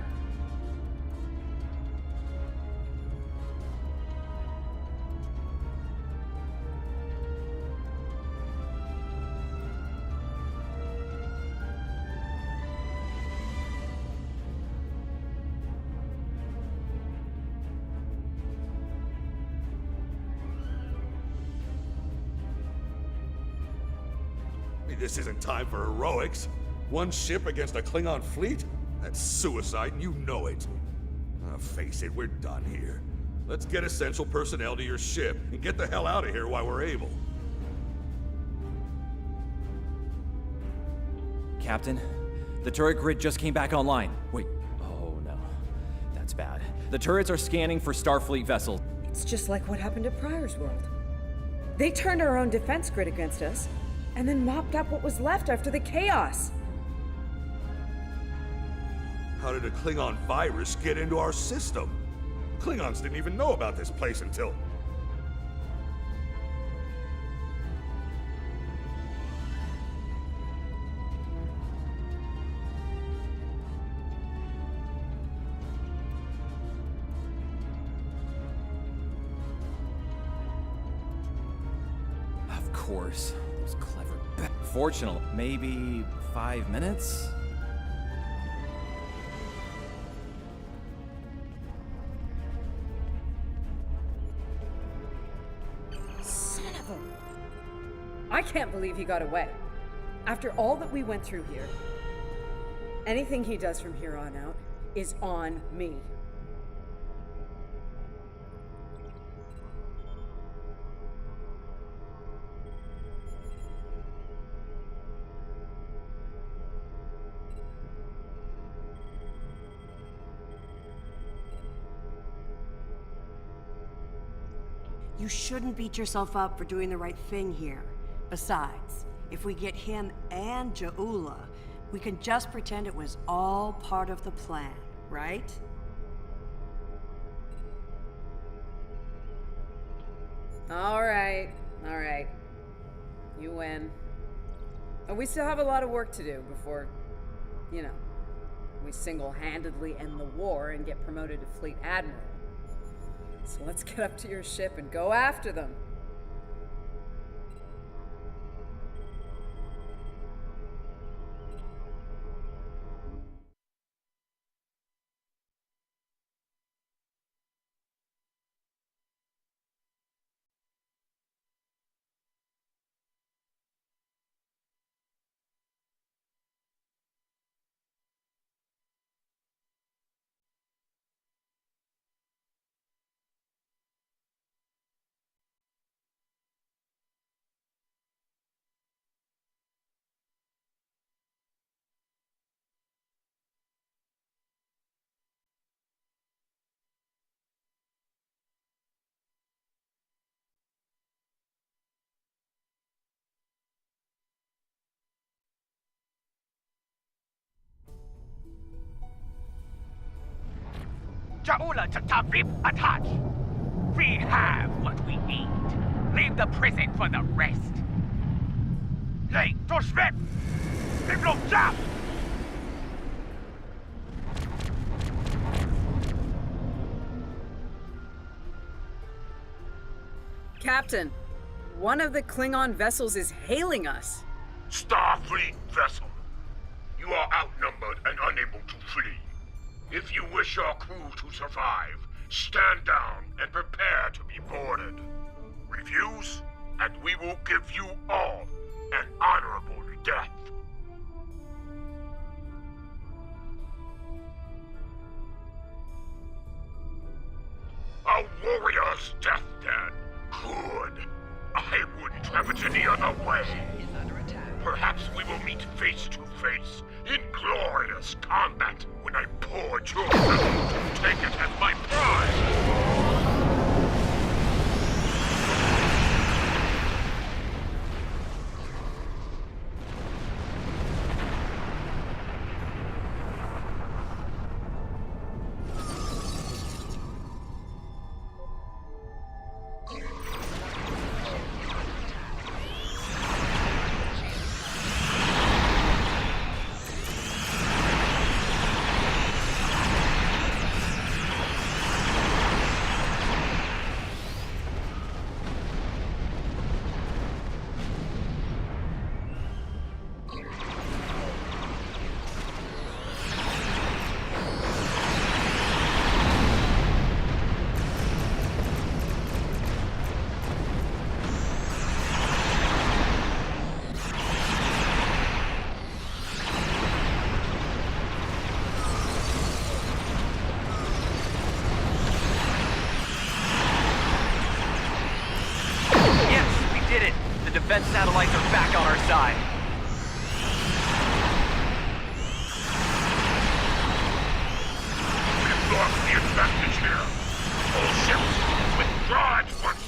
S13: This isn't time for heroics. One ship against a Klingon fleet? That's suicide, and you know it. Face it, we're done here. Let's get essential personnel to your ship and get the hell out of here while we're able.
S9: Captain, the turret grid just came back online. Wait, oh no. That's bad. The turrets are scanning for Starfleet vessels.
S6: It's just like what happened at Pryor's World. They turned our own defense grid against us, and then mopped up what was left after the chaos.
S13: How did a Klingon virus get into our system? Klingons didn't even know about this place until...
S9: course. Those clever Fortunately, maybe 5 minutes?
S6: Son of a... I can't believe he got away. After all that we went through here, anything he does from here on out is on me.
S8: You shouldn't beat yourself up for doing the right thing here. Besides, if we get him and Ja'ula, we can just pretend it was all part of the plan, right?
S6: All right. You win. And we still have a lot of work to do before, we single-handedly end the war and get promoted to Fleet Admiral. So let's get up to your ship and go after them.
S12: Ja'ula to Tavip attach. We have what we need. Leave the prison for the rest. Hey, Toshvet! People jump!
S6: Captain, one of the Klingon vessels is hailing us.
S14: Starfleet vessel. You are outnumbered and unable to flee. If you wish your crew to survive, stand down and prepare to be boarded. Refuse, and we will give you all an honorable death. A warrior's death, then. Good. I wouldn't have it any other way. Perhaps we will meet face to face in glorious combat when I board your vessel to take it as my prize.
S15: Defense satellites are back on our side.
S14: We've lost the advantage here. All ships, withdraw at once.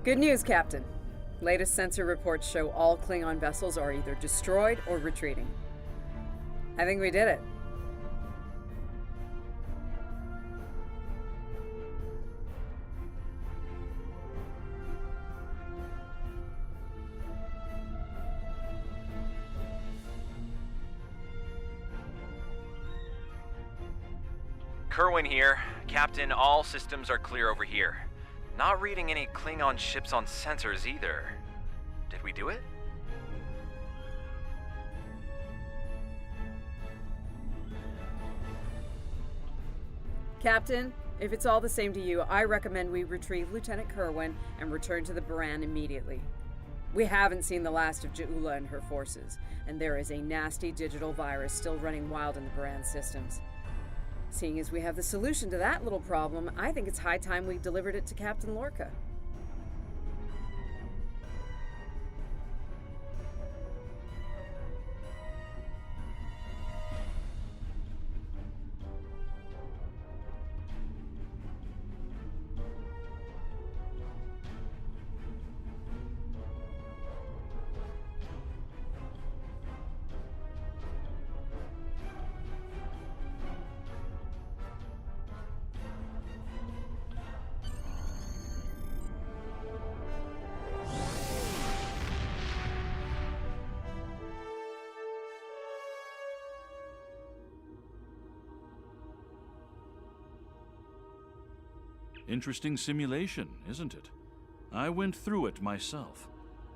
S6: Good news, Captain. Latest sensor reports show all Klingon vessels are either destroyed or retreating. I think we did it.
S9: Kerwin here. Captain, all systems are clear over here. Not reading any Klingon ships on sensors either. Did we do it?
S6: Captain, if it's all the same to you, I recommend we retrieve Lieutenant Kerwin and return to the Baran immediately. We haven't seen the last of Ja'ula and her forces, and there is a nasty digital virus still running wild in the Baran systems. Seeing as we have the solution to that little problem, I think it's high time we delivered it to Captain Lorca.
S3: Interesting simulation, isn't it? I went through it myself.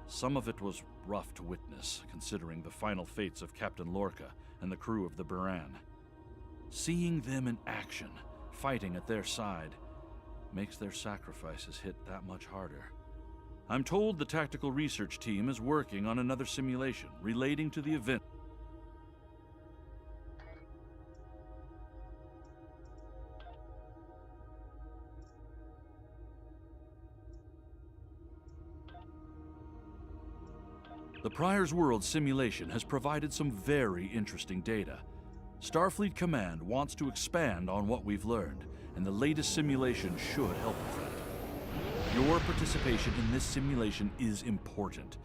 S3: Some of it was rough to witness, considering the final fates of Captain Lorca and the crew of the Baran. Seeing them in action, fighting at their side, makes their sacrifices hit that much harder. I'm told the tactical research team is working on another simulation relating to the event. The Prior's World simulation has provided some very interesting data. Starfleet Command wants to expand on what we've learned, and the latest simulation should help with that. Your participation in this simulation is important,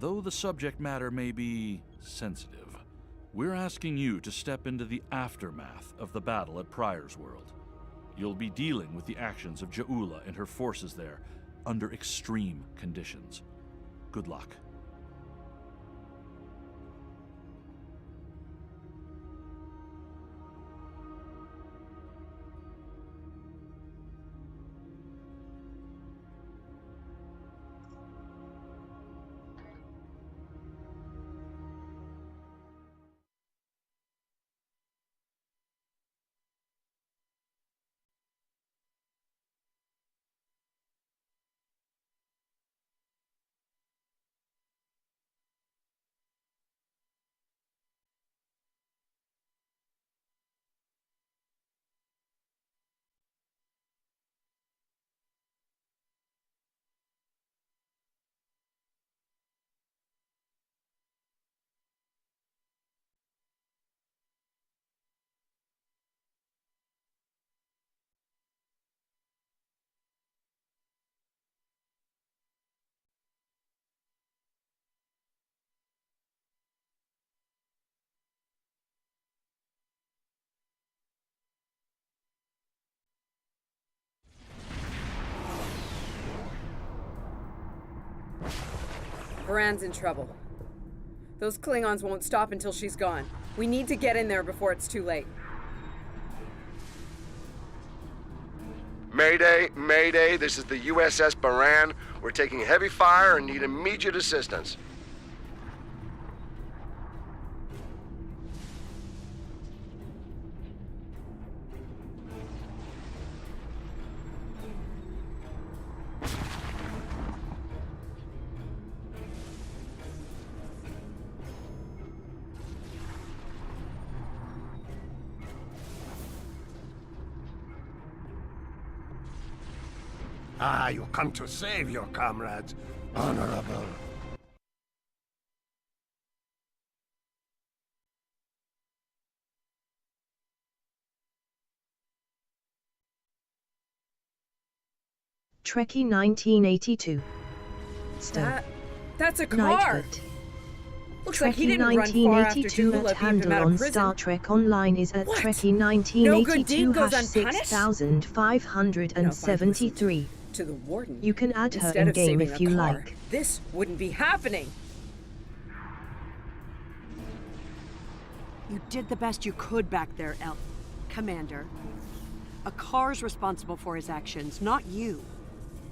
S3: though the subject matter may be sensitive. We're asking you to step into the aftermath of the battle at Prior's World. You'll be dealing with the actions of Ja'ula and her forces there under extreme conditions. Good luck.
S6: Baran's in trouble. Those Klingons won't stop until she's gone. We need to get in there before it's too late.
S7: Mayday, Mayday, this is the USS Baran. We're taking heavy fire and need immediate assistance.
S14: Ah, you come to save your comrades. Honorable.
S1: Trekkie 1982 Stow.
S8: That's a car!
S1: Nightbot.
S8: Looks like he
S1: Trekkie
S8: didn't run far after
S1: 1982
S8: Jula
S1: at
S8: beamed him
S1: handle
S8: out
S1: on
S8: of prison.
S1: Star Trek Online is at
S8: What?
S1: Trekkie
S8: No good deed
S1: 1982
S8: goes unpunished?
S1: 6573.
S8: To the warden.
S1: You can add her
S8: Instead
S1: in
S8: of
S1: game
S8: saving
S1: if
S8: a
S1: you
S8: car,
S1: like.
S8: this wouldn't be happening. You did the best you could back there, Commander. A car's responsible for his actions, not you.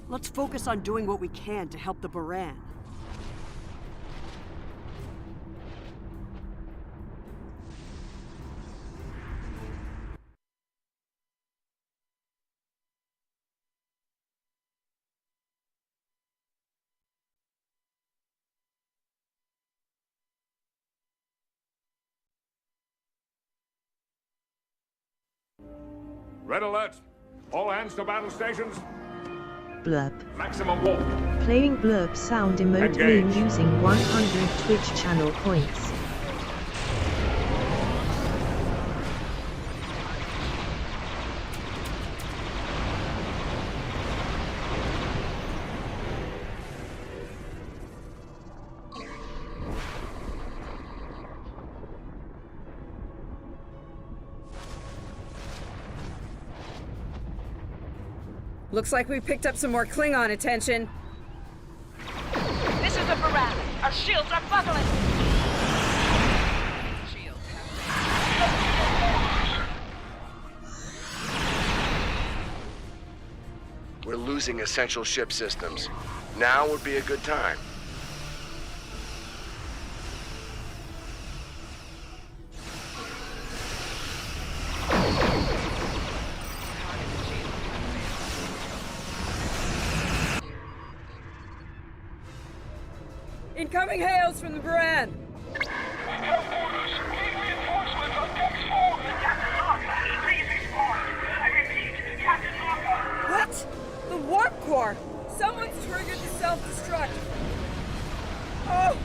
S8: Let's focus on doing what we can to help the Baran.
S14: Red alert! All hands to battle stations.
S1: Blurb.
S14: Maximum warp.
S1: Playing blurb sound emote
S14: Engage.
S1: meme using 100 Twitch channel points.
S6: Looks like we picked up some more Klingon attention.
S5: This is the Baran. Our shields are buckling.
S7: We're losing essential ship systems. Now would be a good time.
S6: Incoming hails from the Baran. What? The warp core! Someone's triggered the self-destruct. Oh!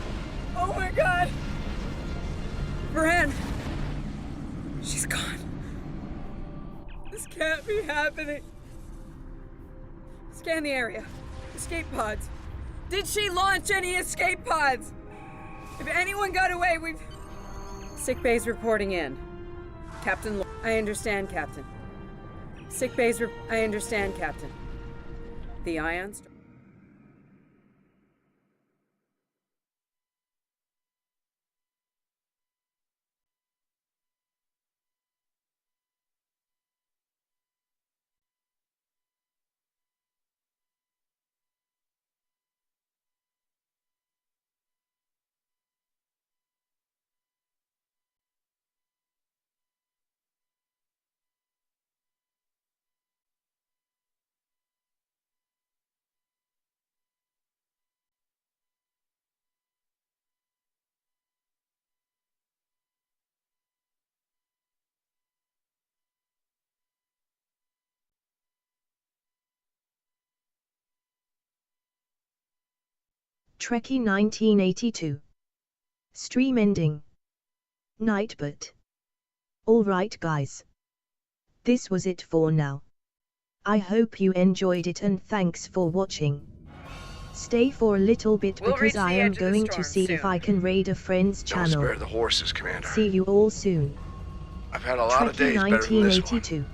S6: Oh my god! Baran! She's gone. This can't be happening. Scan the area. Escape pods. Did she launch any escape pods? If anyone got away, we've... Sick bay's reporting in. Captain I understand, Captain. Sick bay's I understand, Captain. The ions...
S1: Trekkie 1982. Stream ending. Nightbot. Alright guys. This was it for now. I hope you enjoyed it and thanks for watching. Stay for a little bit because I am going to see if I can raid a friend's
S7: Don't
S1: channel.
S7: spare the horses, Commander.
S1: See you all soon.
S7: I've had a lot of
S1: Trekkie
S7: days better than this one.
S1: 1982.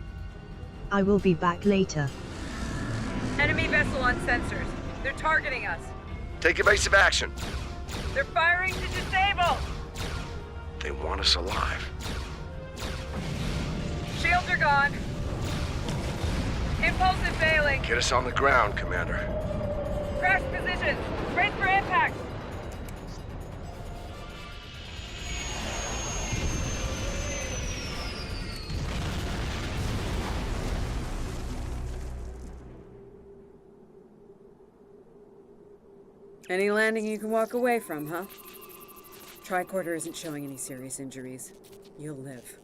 S1: I will be back later.
S6: Enemy vessel on sensors. They're targeting us.
S7: Take evasive action.
S6: They're firing to disable.
S7: They want us alive.
S6: Shields are gone. Impulsive failing.
S7: Get us on the ground, Commander.
S6: Crash positions. Brace for impact. Any landing you can walk away from, huh? Tricorder isn't showing any serious injuries. You'll live.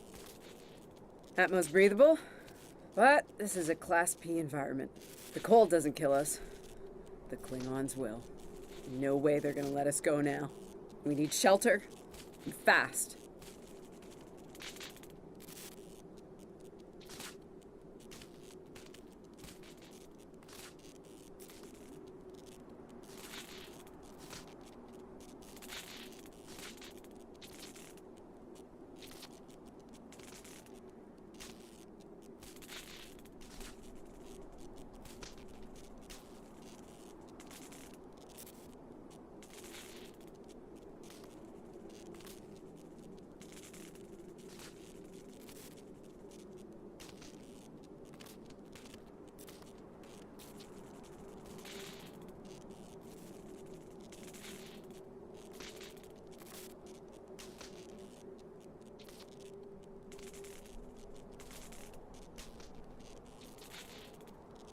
S6: Atmos breathable, but this is a Class P environment. The cold doesn't kill us. The Klingons will. No way they're gonna let us go now. We need shelter, and fast.